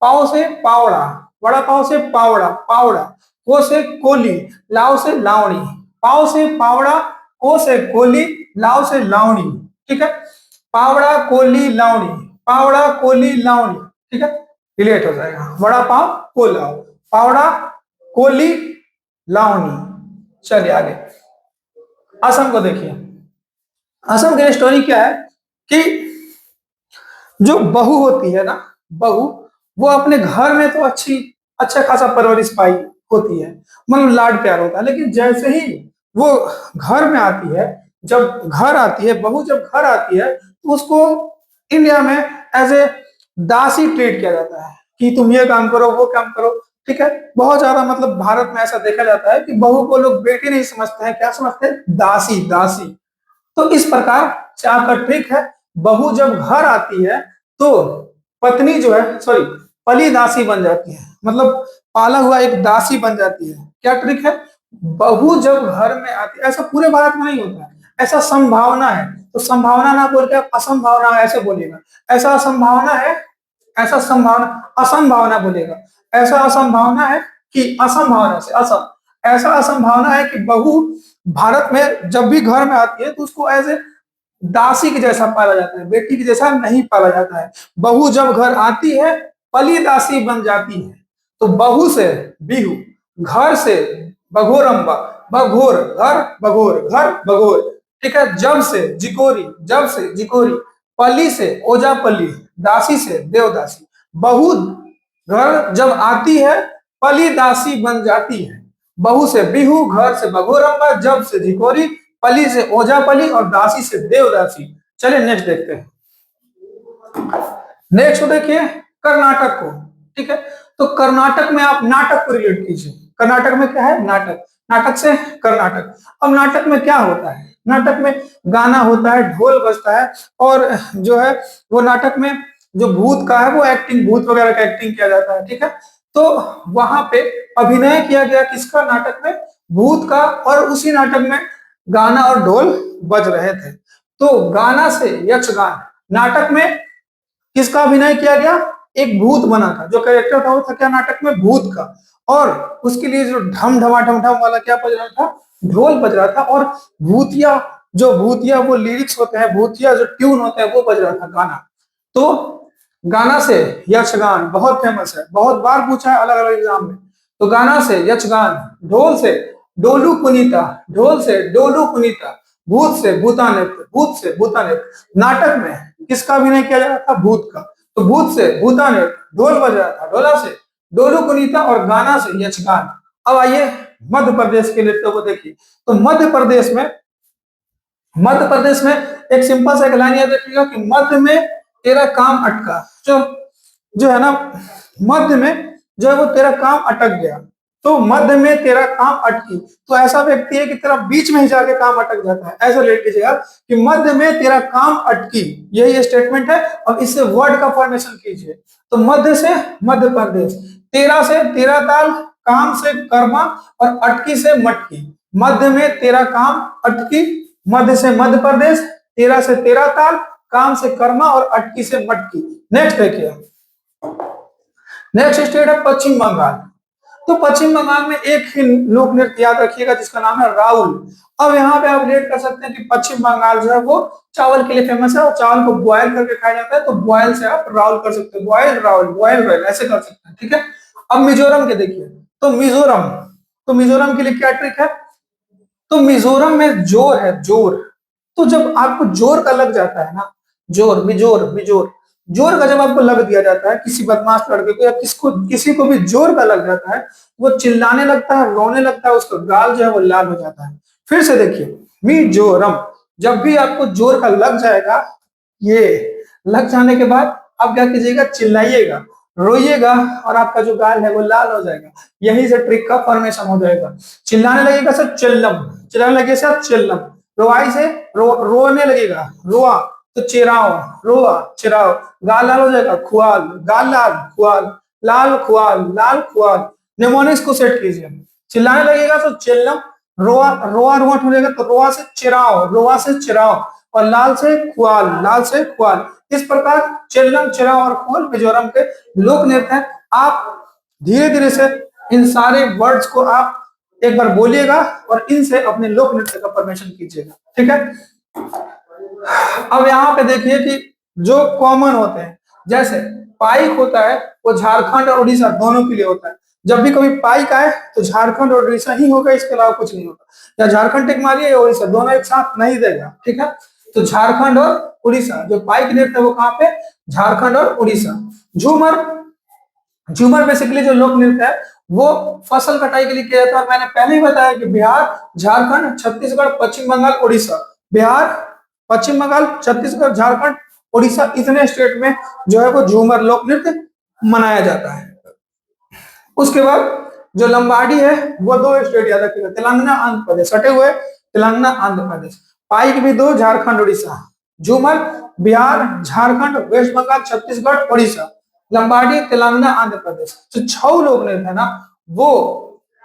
पाव से पावड़ा, बड़ा पाव से पावड़ा, पावड़ा, को से कोली, लाव से लावणी, पाव से पावड़ा, को से कोली, लाव से लावणी, ठीक है। पावड़ा कोली लावणी, पावड़ा कोली लावणी, ठीक है, रिलेट हो जाएगा। बड़ा पाव को लाव, पावड़ा कोली लावणी। चलिए आगे असम को देखिए। असम की स्टोरी क्या है कि जो बहू होती है ना, बहू, वो अपने घर में तो अच्छा खासा परवरिश पाई होती है, मतलब लाड प्यार होता है, लेकिन जैसे ही वो घर में आती है, जब घर आती है बहू, जब घर आती है तो उसको इंडिया में एज ए दासी ट्रीट किया जाता है कि तुम ये काम करो, वो काम करो, ठीक है। बहुत ज्यादा मतलब भारत में ऐसा देखा जाता है कि बहू को लोग बेटी नहीं समझते हैं, क्या समझते हैं, दासी, दासी। तो इस प्रकार से आपका ट्रिक है, बहू जब घर आती है तो पत्नी जो है, सॉरी, पली दासी बन जाती है, मतलब पाला हुआ एक दासी बन जाती है। क्या ट्रिक है, बहू जब घर में आती है, ऐसा पूरे भारत में नहीं होता है, ऐसा संभावना है, तो संभावना ना बोल के आप असंभावना ऐसे बोलिएगा, ऐसा संभावना है, ऐसा संभावना, असंभावना बोलेगा, ऐसा असंभावना है कि असंभावना से असम, ऐसा असंभावना है कि बहू भारत में जब भी घर में आती है तो उसको एज ए दासी के जैसा पाला जाता है, बेटी के जैसा नहीं पाला जाता है। बहू जब घर आती है पली दासी बन जाती है। तो बहू से बिहू, घर से बघोरम्बा, बघोर घर, बघोर घर, बघोर, ठीक है। जब से जिकोरी, जब से जिकोरी, पली से ओजापली, दासी से देवदासी। बहू घर जब आती है पली दासी बन जाती है। बहू से बिहू, घर से बघोरम्बा, जब से झिकोरी, पली से ओझापली और दासी से देवदासी। चलिए नेक्स्ट देखते हैं। नेक्स्ट देखिए कर्नाटक को, ठीक है। तो कर्नाटक में आप नाटक को रिलेट कीजिए। कर्नाटक में क्या है, नाटक, नाटक से कर्नाटक। अब नाटक में क्या होता है, नाटक में गाना होता है, ढोल बजता है, और जो है वो नाटक में जो भूत का है वो एक्टिंग, भूत वगैरह का एक्टिंग किया जाता है, ठीक है। तो वहां पे अभिनय किया गया किसका, नाटक में भूत का, और उसी नाटक में गाना और ढोल बज रहे थे। तो गाना से यक्षगान, नाटक में किसका अभिनय किया गया, एक भूत बना था, जो कैरेक्टर था वो था क्या नाटक में, भूत का, और उसके लिए जो ढम ढमा ढम ढम वाला क्या बज रहा था, ढोल बज रहा था, और भूतिया, जो भूतिया वो लिरिक्स होते हैं, भूतिया जो ट्यून होते हैं वो बज रहा था गाना। तो गाना से यक्षगान बहुत फेमस है, बहुत बार पूछा है अलग अलग एग्जाम में। तो गाना से यक्षगान, ढोल से डोलू पुनीता, ढोल से डोलू पुनीता, भूत से भूता नृत्य, भूत से भूता नृत्य। नाटक में किसका अभिनय किया जा रहा था, भूत का, तो भूत से भूता नृत्य, ढोल बज रहा था, ढोला से डोलू पुनीता, और गाना से यक्षगान। अब आइए मध्य प्रदेश के नृत्य को देखिए। तो मध्य प्रदेश में, मध्य प्रदेश में एक सिंपल सा एक लाइन याद रखिएगा कि मध्य में तेरा काम अटका, जो है ना, मध्य में जो है वो तेरा काम अटक गया। तो मध्य में तेरा काम अटकी, तो ऐसा व्यक्ति है कि तेरा बीच में ही जाके काम अटक जाता है, ऐसा लेट लीजिएगा कि मध्य में तेरा काम अटकी, यही स्टेटमेंट है। और इससे वर्ड का फॉर्मेशन कीजिए। तो मध्य से मध्य प्रदेश, तेरा से तेरा ताल, काम से कर्मा, और अटकी से मटकी। मध्य में तेरा काम अटकी, मध्य से मध्य प्रदेश, तेरा से तेरा ताल, काम से कर्मा, और अटकी से मटकी। नेक्स्ट देखिए, नेक्स्ट स्टेट है पश्चिम बंगाल। तो पश्चिम बंगाल में एक ही लोक नृत्य याद रखिएगा जिसका नाम है राउल। अब यहाँ पे आप रिलेट कर सकते हैं कि पश्चिम बंगाल जो है वो चावल के लिए फेमस है, और चावल को बॉयल करके खाया जाता है, तो बॉयल से आप राउल कर सकते हैं, बॉयल राउल, बॉयल राउल ऐसे कर सकते हैं, ठीक है। अब मिजोरम के देखिए। तो मिजोरम, तो मिजोरम के लिए क्या ट्रिक है, तो मिजोरम में जोर है, जोर। तो जब आपको जोर का लग जाता है ना, जोर, बिजोर, बिजोर, जोर का जब आपको लग दिया जाता है किसी बदमाश लड़के को, या किसी को भी जोर का लग जाता है, वो चिल्लाने लगता है, रोने लगता है, उसका गाल जो है वो लाल हो जाता है। फिर से देखिए, मिजोरम, जब भी आपको जोर का लग जाएगा, ये लग जाने के बाद आप क्या कीजिएगा, चिल्लाइएगा, रोइएगा, और आपका जो गाल है वो लाल हो जाएगा। यही से ट्रिक का फॉर्मेशन हो जाएगा। चिल्लाने लगेगा सर चिल्लम, चिल्लाने लगे सर चिल्लम, रोआई से रोने लगेगा, रोआ, तो चिराओ, रोआ चिराओ, गाल लाल हो जाएगा, खुआल, गाल लाल, खुआल, लाल खुआल, लाल खुआल। निमोनिक्स को सेट कीजिए। चिल्लाने लगेगा तो चिल्लम, रोआ, रोआ रोट हो जाएगा, तो रोआ से चिराओ, रोआ से चिराओ, और लाल से खुआल, लाल से खुआल। इस प्रकार चिल्लम, चिराओ और खुआल मिजोरम के लोक नृत्य हैं। आप धीरे धीरे से इन सारे वर्ड्स को आप एक बार बोलिएगा और इनसे अपने लोक नृत्य का प्रदर्शन कीजिएगा, ठीक है। अब यहाँ पे देखिए कि जो कॉमन होते हैं, जैसे पाइक होता है वो झारखंड और उड़ीसा दोनों के लिए होता है। जब भी कभी पाइक आए तो झारखंड और उड़ीसा ही होगा, इसके अलावा कुछ नहीं होगा। या झारखंड टिक मारिए या उड़ीसा, दोनों एक साथ नहीं देगा, ठीक है। तो झारखंड और उड़ीसा जो पाइक नृत्य है वो कहाँ पे, झारखंड और उड़ीसा। झूमर, झूमर बेसिकली जो लोक नृत्य है वो फसल कटाई के लिए किया जाता है। और मैंने पहले ही बताया कि बिहार, झारखंड, छत्तीसगढ़, पश्चिम बंगाल, उड़ीसा, बिहार, पश्चिम बंगाल, छत्तीसगढ़, झारखंड, उड़ीसा, इतने स्टेट में जो है वो झूमर लोक नृत्य मनाया जाता है। उसके बाद जो लंबाड़ी है वो दो स्टेट याद रखिएगा, तेलंगाना, आंध्र प्रदेश, सटे हुए तेलंगाना, आंध्र प्रदेश। पाइक भी दो, झारखंड, उड़ीसा। झूमर बिहार, झारखंड, वेस्ट बंगाल, छत्तीसगढ़, उड़ीसा। लंबाड़ी तेलंगाना, आंध्र प्रदेश। जो 6 लोग नृत्य है ना वो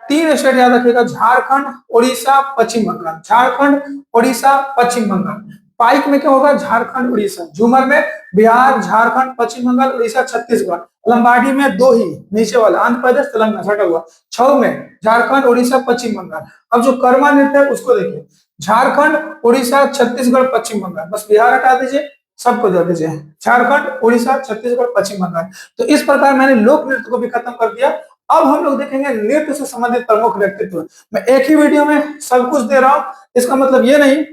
3 स्टेट याद रखिएगा, झारखंड, उड़ीसा, पश्चिम बंगाल। झारखंड, उड़ीसा, पश्चिम बंगाल। पाइक में क्या होगा, झारखंड, उड़ीसा। झूमर में बिहार, झारखंड, पश्चिम बंगाल, उड़ीसा, छत्तीसगढ़। लंबाड़ी में 2 ही, नीचे वाला आंध्र प्रदेश, तेलंगाना, सटा हुआ। 6 में झारखंड, उड़ीसा, पश्चिम बंगाल। अब जो कर्मा नृत्य है उसको देखिए, झारखंड, उड़ीसा, छत्तीसगढ़, पश्चिम बंगाल। बस बिहार हटा दीजिए, सबको जोड़ दीजिए, झारखंड, उड़ीसा, छत्तीसगढ़, पश्चिम बंगाल। तो इस प्रकार मैंने लोक नृत्य को भी खत्म कर दिया। अब हम लोग देखेंगे नृत्य से संबंधित प्रमुख व्यक्तित्व। मैं एक ही वीडियो में सब कुछ दे रहा हूं, इसका मतलब ये नहीं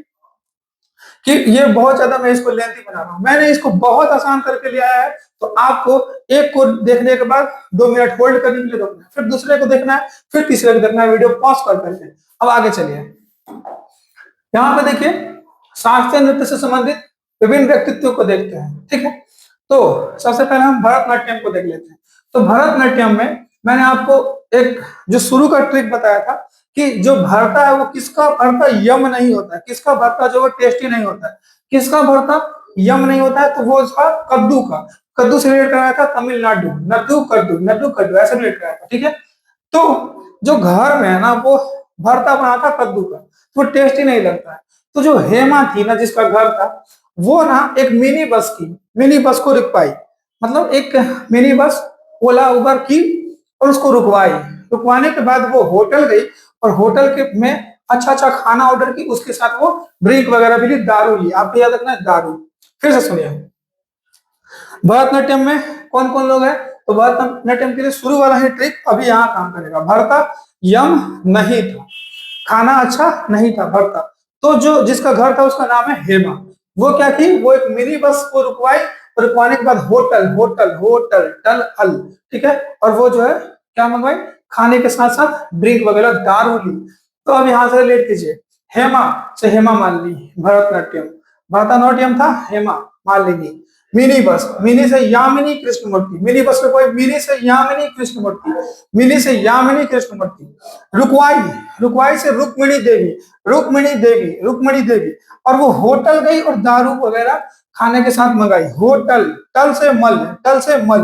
कि ये बहुत ज्यादा मैं इसको लेंथी बना रहा हूं। मैंने इसको बहुत आसान करके लिया है। तो आपको एक को देखने के बाद 2 मिनट होल्ड करने के लिए रोकना है, फिर दूसरे को देखना है, फिर तीसरे को देखना है, वीडियो पॉज कर करके। अब आगे चलिए, यहाँ पे देखिए शास्त्रीय नृत्य से संबंधित विभिन्न व्यक्तित्व को देखते हैं, ठीक है। तो सबसे पहले हम भरतनाट्यम को देख लेते हैं। तो भरतनाट्यम में मैंने आपको एक जो शुरू का ट्रिक बताया था कि जो भरता है वो किसका भरता यम नहीं होता है, किसका भरता जो वो टेस्टी नहीं होता है, किसका भरता यम नहीं होता है, तो वो था कद्दू का। कद्दू से रिलेट कराया था तमिलनाडु, नद्दू कद्दू, नद्दू कद्दू ऐसे रिलेट कराया था, ठीक है। तो जो घर में है ना वो भरता बना था कद्दू का, तो टेस्टी नहीं लगता है। तो जो हेमा थी ना जिसका घर था वो ना एक मिनी बस को रुक पाई, मतलब एक मिनी बस ओला उबर की और उसको रुकवाई। रुकवाने के बाद वो होटल गई और होटल के में अच्छा अच्छा खाना ऑर्डर की, उसके साथ वो ड्रिंक वगैरह भी ली, दारू ली। आपको याद रखना है दारू। फिर से सुनिए, भरतनाट्यम में कौन कौन लोग हैं। तो भरतनाट्यम के लिए शुरू वाला ही ट्रिक अभी यहाँ काम करेगा। भरता यम नहीं था, खाना अच्छा नहीं था भरता। तो जो जिसका घर था उसका नाम है हेमा। वो क्या की, वो एक मिनी बस को रुकवाई और रुकवाने के बाद होटल होटल होटल टल अल, ठीक है। और वो जो है क्या मंगवाई, खाने के साथ साथ ड्रिंक वगैरह दारू ली। तो अब यहाँ से रिलेट कीजिए, हेमा से हेमा मालिनी भरतनाट्यम, भरतनाट्यम था Hema Malini. Mini bus, mini से यामिनी कृष्णमूर्ति, मिनी बस में कोई मिनी से यामिनी कृष्णमूर्ति, मिनी से यामिनी कृष्णमूर्ति। रुकवाई, रुकवाई से रुक्मिणी देवी, रुक्मिणी देवी, रुक्मिणी देवी। और वो होटल गई और दारू वगैरह खाने के साथ मंगाई। होटल, टल से मल, टल से मल,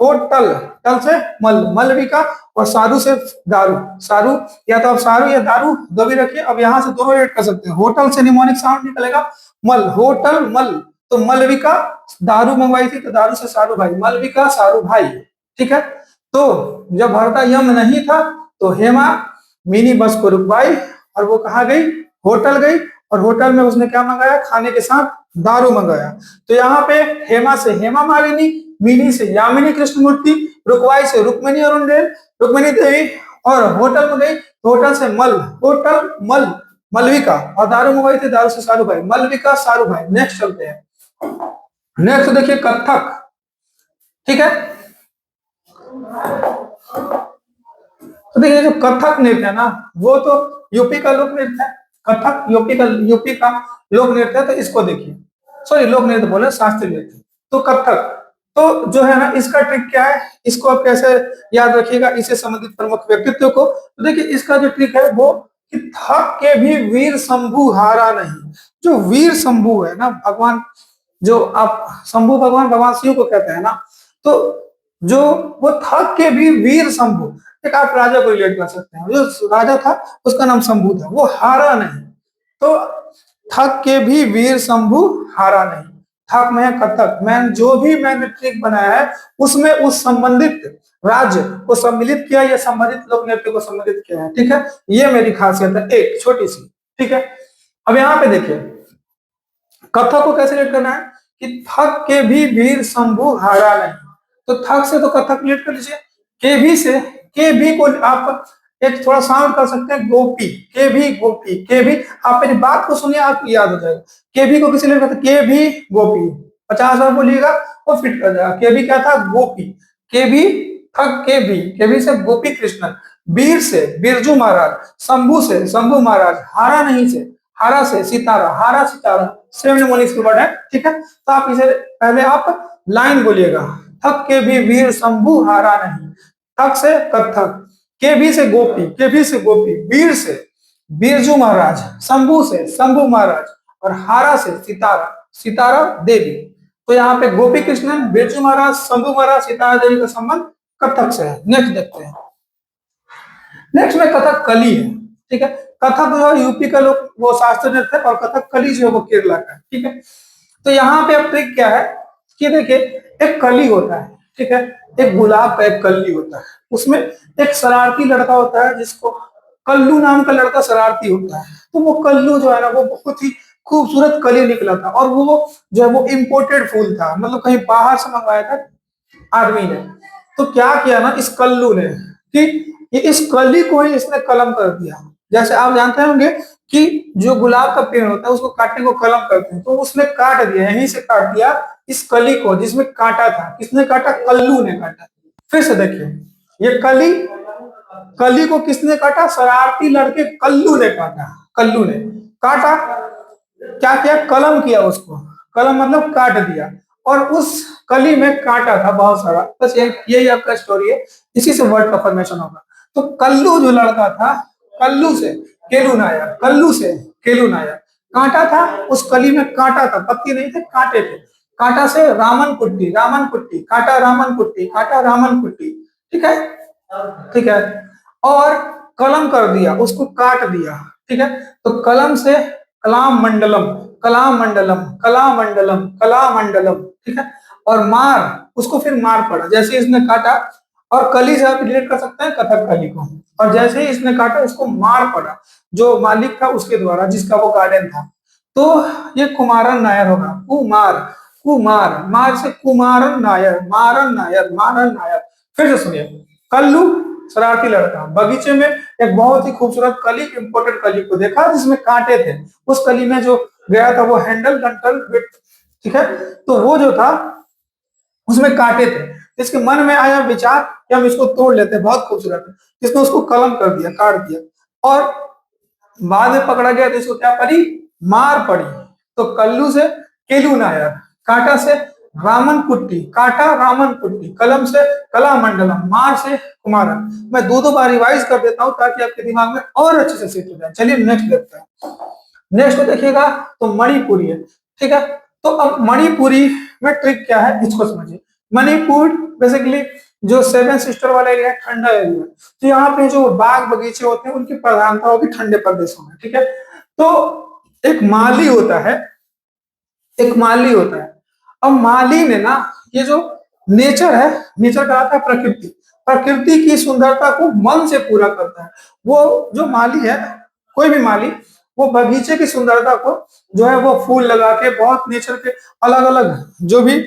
होटल, टल से मल, मलविका। और सारू से दारू, सारू या तो आप सारू या दारू दो भी रखिए। अब यहाँ से दोनों रेट कर सकते हैं, होटल से निमोनिक साउंड निकलेगा मल, होटल मल। तो मलविका दारू मंगवाई थी तो दारू से सारू भाई, मलविका सारू भाई, ठीक है। तो जब भरता यम नहीं था तो हेमा मिनी बस को रुकवाई और वो कहा गई, होटल गई। और होटल में उसने क्या मंगाया, खाने के साथ दारू मंगाया। तो यहाँ पे हेमा से हेमा मालिनी, मिनी से यामिनी कृष्णमूर्ति, रुकवाई से रुक्मिणी अरुणदेव, रुक्मिणी देवी। और होटल में गई तो होटल से मल, होटल मल, मलविका। और दारू मंगवाई थी दारू से सारू भाई, मलविका सारू भाई। नेक्स्ट चलते हैं, नेक्स्ट देखिए कथक, ठीक है। तो देखिए जो कथक नृत्य है ना वो तो यूपी का लोक नृत्य है। कथक यूपी का लोक नृत्य है। तो इसको देखिए, सॉरी लोक नृत्य बोले, शास्त्रीय नृत्य। तो कथक तो जो है ना इसका ट्रिक क्या है, इसको आप कैसे याद रखिएगा, इससे संबंधित प्रमुख व्यक्तित्व को। तो देखिए इसका जो ट्रिक है वो कि थक के भी वीर शंभु हारा नहीं। जो वीर शंभु है ना भगवान, जो आप शंभु भगवान, भगवान शिव को कहते हैं ना, तो जो वो थक के भी वीर शंभु, एक आप राजा को रिलेट कर सकते हैं। जो राजा था उसका नाम शंभु था, वो हारा नहीं। तो थक के भी वीर शंभु हारा नहीं, थक में है कथक। मैंने जो भी मैंने ट्रिक बनाया है उसमें उस संबंधित राज्य को सम्मिलित किया या संबंधित लोक नृत्य को सम्मिलित किया है। ठीक है, ये मेरी खासियत है एक छोटी सी। ठीक है, अब यहाँ पे देखिए कथक को कैसे रिलेट करना है कि थक के भी वीर शंभु हारा नहीं। तो थक से तो कथक रिलेट कर लीजिए, के भी से, के भी को आप एक थोड़ा साउंड कर सकते हैं गोपी, के भी गोपी, के भी। आप मेरी बात को सुनिए आपको याद हो जाएगा। के भी को किसी रिलेट करते, के भी गोपी, 50 बार बोलिएगा वो फिट कर जाएगा। के भी क्या था, गोपी। के भी थक के भी से गोपी कृष्ण, वीर से बिरजू महाराज, शंभु से शंभु महाराज, हारा नहीं से, हारा से सितारा, हारा सितारा, सेम निमोनिक्स की वर्ड है। ठीक है, तो आप इसे पहले आप लाइन बोलिएगा, थक के भी वीर शंभु हारा नहीं, थक से कथक, के भी से गोपी, के भी से गोपी, वीर से बिरजू महाराज, शंभु से शंभु महाराज, और हारा से सितारा, सितारा देवी। तो यहाँ पे गोपी कृष्णन, बिरजू महाराज, शंभु महाराज, सितारा देवी का संबंध कथक से है। नेक्स्ट देखते हैं। नेक्स्ट में कथक कली है। ठीक है, कथक जो है यूपी का लोग वो शास्त्रीय नृत्य है, और कथक कली जो है वो केरला का है। ठीक है, तो यहाँ पे अब ट्रिक क्या है कि देखिए एक कली होता है, ठीक है, एक गुलाब का एक कली होता है, उसमें एक शरारती लड़का होता है जिसको कल्लू नाम का लड़का शरारती होता है। तो वो कल्लू जो है ना वो बहुत ही खूबसूरत कली निकला था, और वो जो है वो इम्पोर्टेड फूल था, मतलब कहीं बाहर से मंगवाया था आदमी ने। तो क्या किया ना इस कल्लू ने कि ये इस कली को ही इसने कलम कर दिया। जैसे आप जानते होंगे कि जो गुलाब का पेड़ होता है उसको काटने को कलम करते हैं, तो उसने काट दिया, यहीं से काट दिया इस कली को जिसमें काटा था। किसने काटा, कल्लू ने काटा। फिर से देखिए ये कली, कली को किसने काटा, शरारती लड़के कल्लू ने काटा। कल्लू ने काटा, क्या किया, कलम किया उसको, कलम मतलब काट दिया, और उस कली में काटा था बहुत सारा। बस यही आपका स्टोरी है, इसी से वर्ड का फॉर्मेशन होगा। तो कल्लू जो लड़का था, कल्लू से केलू नायर, कल्लू से केलू नायर, कांटा था उस कली में, कांटा था, पत्ती नहीं थे, कांटे थे। कांटा से रामन कुट्टी, रामन कुट्टी, कांटा रामन कुट्टी, कांटा रामन कुट्टी। ठीक है, ठीक है, और कलम कर दिया, उसको काट दिया। ठीक है, तो कलम से कलाम मंडलम, कलाम मंडलम, कला मंडलम, कला मंडलम। ठीक है, और मार, उसको फिर मार पड़ा जैसे इसने काटा, और कली से आप रिलेट कर सकते हैं कथक कली को। और जैसे ही इसने काटा इसको मार पड़ा जो मालिक था उसके द्वारा, जिसका वो गार्डन था। तो ये कुमारन नायर होगा, कुमार, कुमार, मार से कुमारन नायर, मारन नायर, मारन नायर। फिर से सुनिए, कल्लू शरारती लड़का, बगीचे में एक बहुत ही खूबसूरत कली, इंपोर्टेड कली को देखा जिसमें कांटे थे। उस कली में जो गया था वो हैंडल डंटल विथ, ठीक है, तो वो जो था उसमें कांटे थे। इसके मन में आया विचार कि हम इसको तोड़ लेते हैं, बहुत खूबसूरत है। इसने उसको कलम कर दिया, काट दिया, और बाद में पकड़ा गया तो इसको क्या पड़ी, मार पड़ी। तो कल्लू से केलू नायर, कांटा से रामन कुट्टी, काटा रामन कुट्टी, कलम से कला मंडलम, मार से कुमारन। मैं दो बार रिवाइज कर देता हूं ताकि आपके दिमाग में और अच्छे से सेट हो जाए। चलिए नेक्स्ट देखते हैं। नेक्स्ट को देखिएगा तो मणिपुरी है। ठीक है, तो अब मणिपुरी में ट्रिक क्या है इसको समझिए। मणिपुर बेसिकली जो 7 सिस्टर वाला एरिया, ठंडा एरिया, तो यहाँ पे जो बाग बगीचे होते हैं उनकी प्रधानता होगी ठंडे प्रदेशों में। ठीक है, तो एक माली होता है, एक माली होता है। अब माली ने ना ये जो नेचर है, नेचर का आता है प्रकृति, प्रकृति की सुंदरता को मन से पूरा करता है। वो जो माली है, कोई भी माली, वो बगीचे की सुंदरता को जो है वो फूल लगा के, बहुत नेचर के अलग अलग जो भी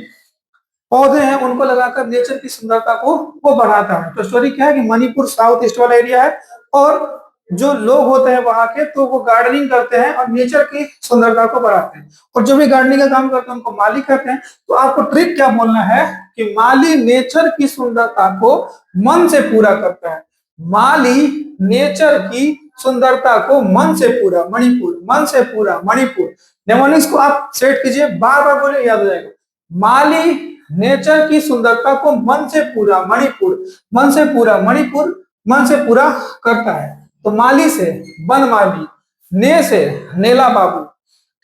पौधे हैं उनको लगाकर नेचर की सुंदरता को वो बढ़ाता है। तो स्टोरी क्या है कि मणिपुर साउथ ईस्ट वाला एरिया है, और जो लोग होते हैं वहां के तो वो गार्डनिंग करते हैं और नेचर की सुंदरता को बढ़ाते हैं, और जो भी गार्डनिंग का काम करते हैं उनको माली कहते हैं। तो आपको ट्रिक क्या बोलना है कि माली नेचर की सुंदरता को मन से पूरा करता है। माली नेचर की सुंदरता को मन से पूरा, मणिपुर, मन से पूरा, मणिपुर। नेमोनिक्स को आप सेट कीजिए, बार बार बोले, याद हो जाएगा। माली नेचर की सुंदरता को मन से पूरा, मणिपुर, मन से पूरा, मणिपुर, मन से पूरा करता है। तो माली से बनमाली, ने से नेला बाबू,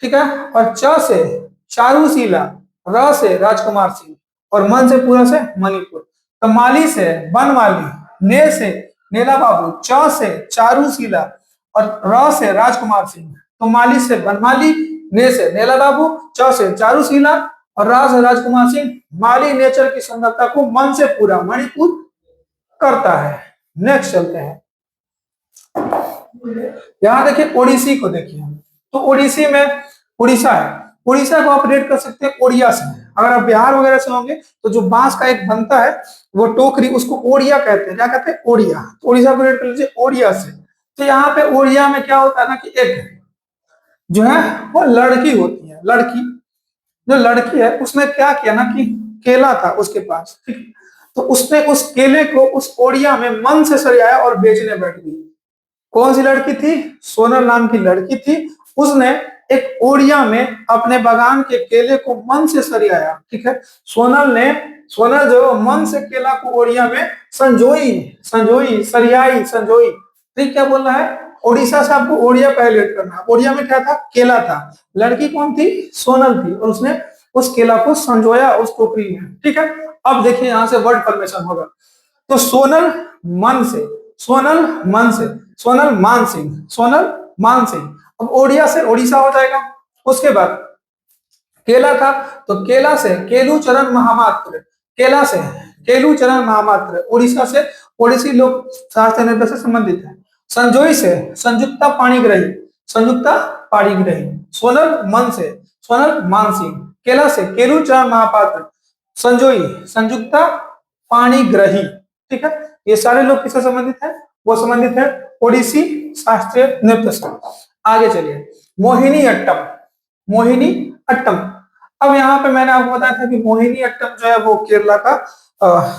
ठीक है, और च से चारूशीला, र से राजकुमार सिंह, और मन से पूरा से मणिपुर। तो माली से बनमाली, ने से नेला बाबू, च से चारूशीला, और र से राजकुमार सिंह। तो माली से बनमाली, ने से नेला बाबू, च से चारूशीला, और राज है राजकुमार सिंह, माली नेचर की सुंदरता को मन से पूरा मणिपुर करता है। नेक्स्ट चलते हैं, यहां देखिए ओडिसी को देखिए, तो ओडिसी में उड़ीसा है, उड़ीसा को आप रेट कर सकते हैं ओडिया से। अगर आप बिहार वगैरह से होंगे तो जो बांस का एक बनता है वो टोकरी, उसको ओडिया कहते हैं। क्या कहते हैं? ओडिया। तो उड़ीसा को रेट कर लीजिए ओडिया से। तो यहाँ पे ओडिया में क्या होता है ना कि एक जो है वो लड़की होती है, लड़की जो लड़की है उसने क्या किया ना कि केला था उसके पास, ठीक, तो उसने उस केले को उस ओडिया में मन से सरियाया और बेचने बैठ गई। कौन सी लड़की थी? सोनल नाम की लड़की थी। उसने एक ओडिया में अपने बागान के केले को मन से सरियाया, ठीक है। सोनल जो मन से केला को ओडिया में संजोई, सरियाई, संजोई। ठीक, क्या बोल रहा है? ओडिशा से आपको ओडिया पहले करना। ओडिया में क्या था? केला था। लड़की कौन थी? सोनल थी, और उसने उस केला को संजोया उस टोकरी में, ठीक है। अब देखिए यहां से वर्ड फॉर्मेशन होगा। तो सोनल मन से, सोनल मन से, सोनल मान सिंह, सोनल मान सिंह। अब ओडिया से ओडिशा हो जाएगा। उसके बाद केला था, तो केला से केलू चरण महामात्र, केला से केलू चरण महामात्र। उड़ीसा से ओडिसी लोक शास्त्र नृत्य से संबंधित है। संजोई से संयुक्ता पाणिग्रही, संयुक्ता पाणिग्रही। सोनल मन से सोनल मानसिंह। केला से केलू चरण महापात्र, संजोई संयुक्ता पाणिग्रही, ठीक है। ये सारे लोग किससे संबंधित है? वो संबंधित है ओडिसी शास्त्रीय नृत्य से। आगे चलिए, मोहिनी अट्टम, मोहिनी अट्टम। अब यहाँ पे मैंने आपको बताया था कि मोहिनी अट्टम जो है वो केरला का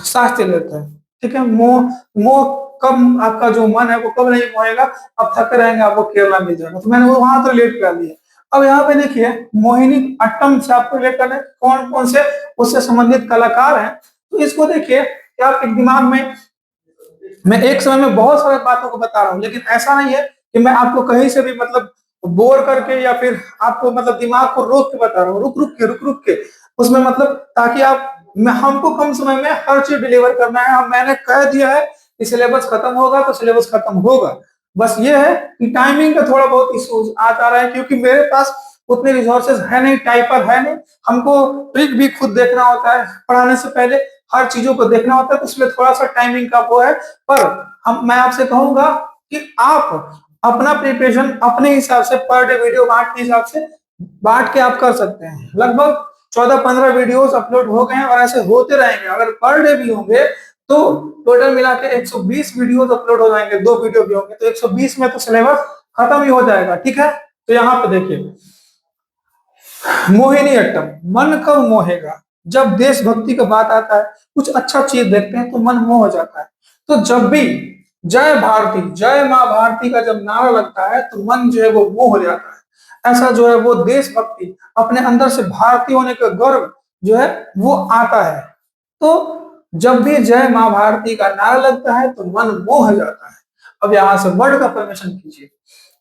शास्त्रीय नृत्य है, ठीक है। मोह मोह कब आपका जो मन है वो कब नहीं मोहेगा? अब थके रहेंगे, आपको केरला मिल जाएगा। तो मैंने वो वहां तो रिलेट कर दिया। अब यहाँ पे देखिए मोहिनी अट्टम से आपको रिलेट करना है कौन कौन से उससे संबंधित कलाकार हैं। तो इसको देखिए कि आप एक दिमाग में, मैं एक समय में बहुत सारी बातों को बता रहा हूँ, लेकिन ऐसा नहीं है कि मैं आपको कहीं से भी मतलब बोर करके या फिर आपको मतलब दिमाग को रोक के बता रहा हूँ, रुक रुक के उसमें, मतलब ताकि आप, मैं हमको कम समय में हर चीज डिलीवर करना है। अब मैंने कह दिया है कि सिलेबस खत्म होगा तो सिलेबस खत्म होगा। बस ये है कि टाइमिंग का थोड़ा बहुत इशू आता रहा है, क्योंकि मेरे पास उतने रिसोर्सेज है नहीं, टाइपर है नहीं। हमको ट्रिक भी खुद देखना होता है, पढ़ाने से पहले हर चीजों को देखना होता है, तो इसमें थोड़ा सा टाइमिंग का वो है। पर मैं आपसे कहूंगा कि आप अपना प्रिपरेशन अपने हिसाब से पर डे वीडियो बांट के हिसाब से बांट के आप कर सकते हैं। लगभग 14-15 वीडियोस अपलोड हो गए हैं और ऐसे होते रहेंगे। अगर पर डे भी होंगे तो टोटल मिला के 120 वीडियोस अपलोड हो जाएंगे। 2 वीडियो भी होंगे तो 120 में तो सिलेबस खत्म ही हो जाएगा, ठीक है। तो यहाँ पे देखिए, मोहिनी अट्टम। मन कब मोहेगा? जब देशभक्ति का बात आता है, कुछ अच्छा चीज देखते हैं तो मन मोह हो जाता है। तो जब भी जय भारती, जय माँ भारती का जब नारा लगता है तो मन जो है वो मोह हो जाता है। ऐसा जो है वो देशभक्ति, अपने अंदर से भारतीय होने का गर्व जो है वो आता है। तो जब भी जय माँ भारती का नारा लगता है तो मन मोह हो जाता है। अब यहां से वर्ड का परमिशन कीजिए।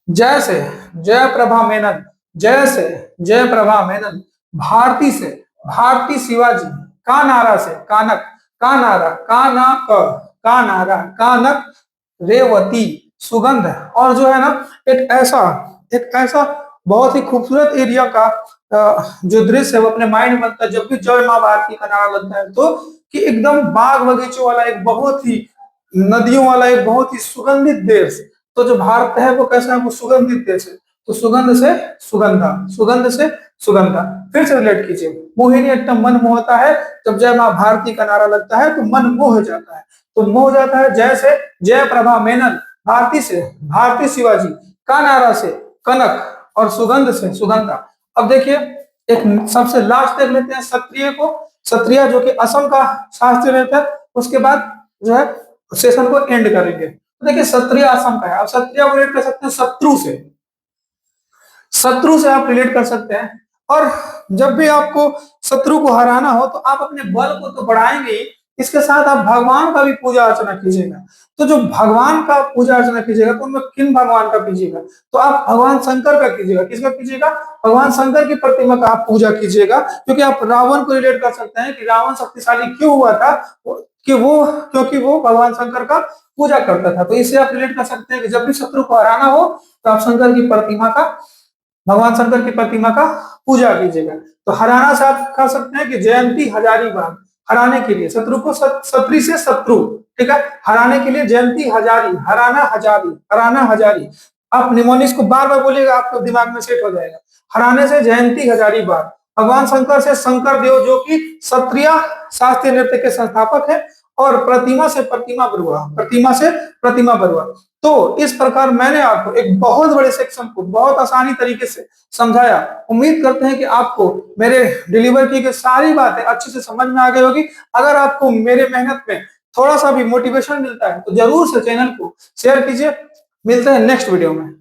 जय से जय प्रभा मेनन, जय से जय प्रभा मेनन। भारती से भारती शिवाजी। का नारा से कानक, का नारा, का नारा कानक रेवती सुगंध। और जो है ना एक ऐसा बहुत ही खूबसूरत एरिया का जो दृश्य है वो अपने माइंड में बनता है जब भी जय माँ भारती का नारा लगता है। तो कि एकदम बाग बगीचों वाला एक बहुत ही, नदियों वाला एक बहुत ही सुगंधित देश। तो जो भारत है वो कैसा है? वो सुगंधित देश है। तो सुगंध से सुगंधा, सुगंध से सुगंधा। फिर से रिलेट कीजिए, मोहिनी अट्टम मन मोहता है जब जय माँ भारती का नारा लगता है तो मन मोह हो जाता है। तो मोह हो जाता है जय से जय प्रभा मेनन, भारती से भारती शिवाजी, का नारा से कनक, और सुगंध से सुगंधा। अब देखिए एक सबसे लास्ट देख लेते हैं क्षत्रिय को। क्षत्रिय जो कि असम का शास्त्रीय नृत्य है। उसके बाद जो है सेशन को एंड करेंगे। तो देखिए क्षत्रिय असम का है। अब क्षत्रिय को रिलेट कर सकते हैं शत्रु से, शत्रु से आप रिलेट कर सकते हैं। और जब भी आपको शत्रु को हराना हो तो आप अपने बल को तो बढ़ाएंगे ही, इसके साथ आप भगवान का भी पूजा अर्चना कीजिएगा। तो जो भगवान का पूजा अर्चना कीजिएगा तो उनमें किन भगवान का कीजिएगा? तो आप भगवान शंकर का कीजिएगा। किसका कीजिएगा? भगवान शंकर की प्रतिमा का आप पूजा कीजिएगा। क्योंकि आप रावण को रिलेट कर सकते हैं कि रावण शक्तिशाली क्यों हुआ था, क्योंकि वो भगवान शंकर का पूजा करता था। तो इससे आप रिलेट कर सकते हैं कि जब भी शत्रु को हराना हो तो आप शंकर की प्रतिमा का, भगवान शंकर की प्रतिमा का पूजा कीजिएगा। तो हराना से आप कह सकते हैं कि जयंती हजारीबाग, हराने के लिए शत्रु को शत्रु से शत्रु, ठीक है, हराने के लिए जयंती हजारी, हराना हजारी, हराना हजारी। आप निमोनिक्स को बार बार बोलिएगा, आपको दिमाग में सेट हो जाएगा। हराने से जयंती हजारीबाग। भगवान शंकर से शंकर देव जो कि क्षत्रिय शास्त्रीय नृत्य के संस्थापक है, और प्रतिमा से प्रतिमा बरुआ, प्रतिमा से प्रतिमा बरुआ। तो इस प्रकार मैंने आपको एक बहुत बड़े सेक्शन को बहुत आसानी तरीके से समझाया। उम्मीद करते हैं कि आपको मेरे डिलीवर की गई सारी बातें अच्छे से समझ में आ गई होगी। अगर आपको मेरे मेहनत में थोड़ा सा भी मोटिवेशन मिलता है तो जरूर से चैनल को शेयर कीजिए। मिलते हैं नेक्स्ट वीडियो में।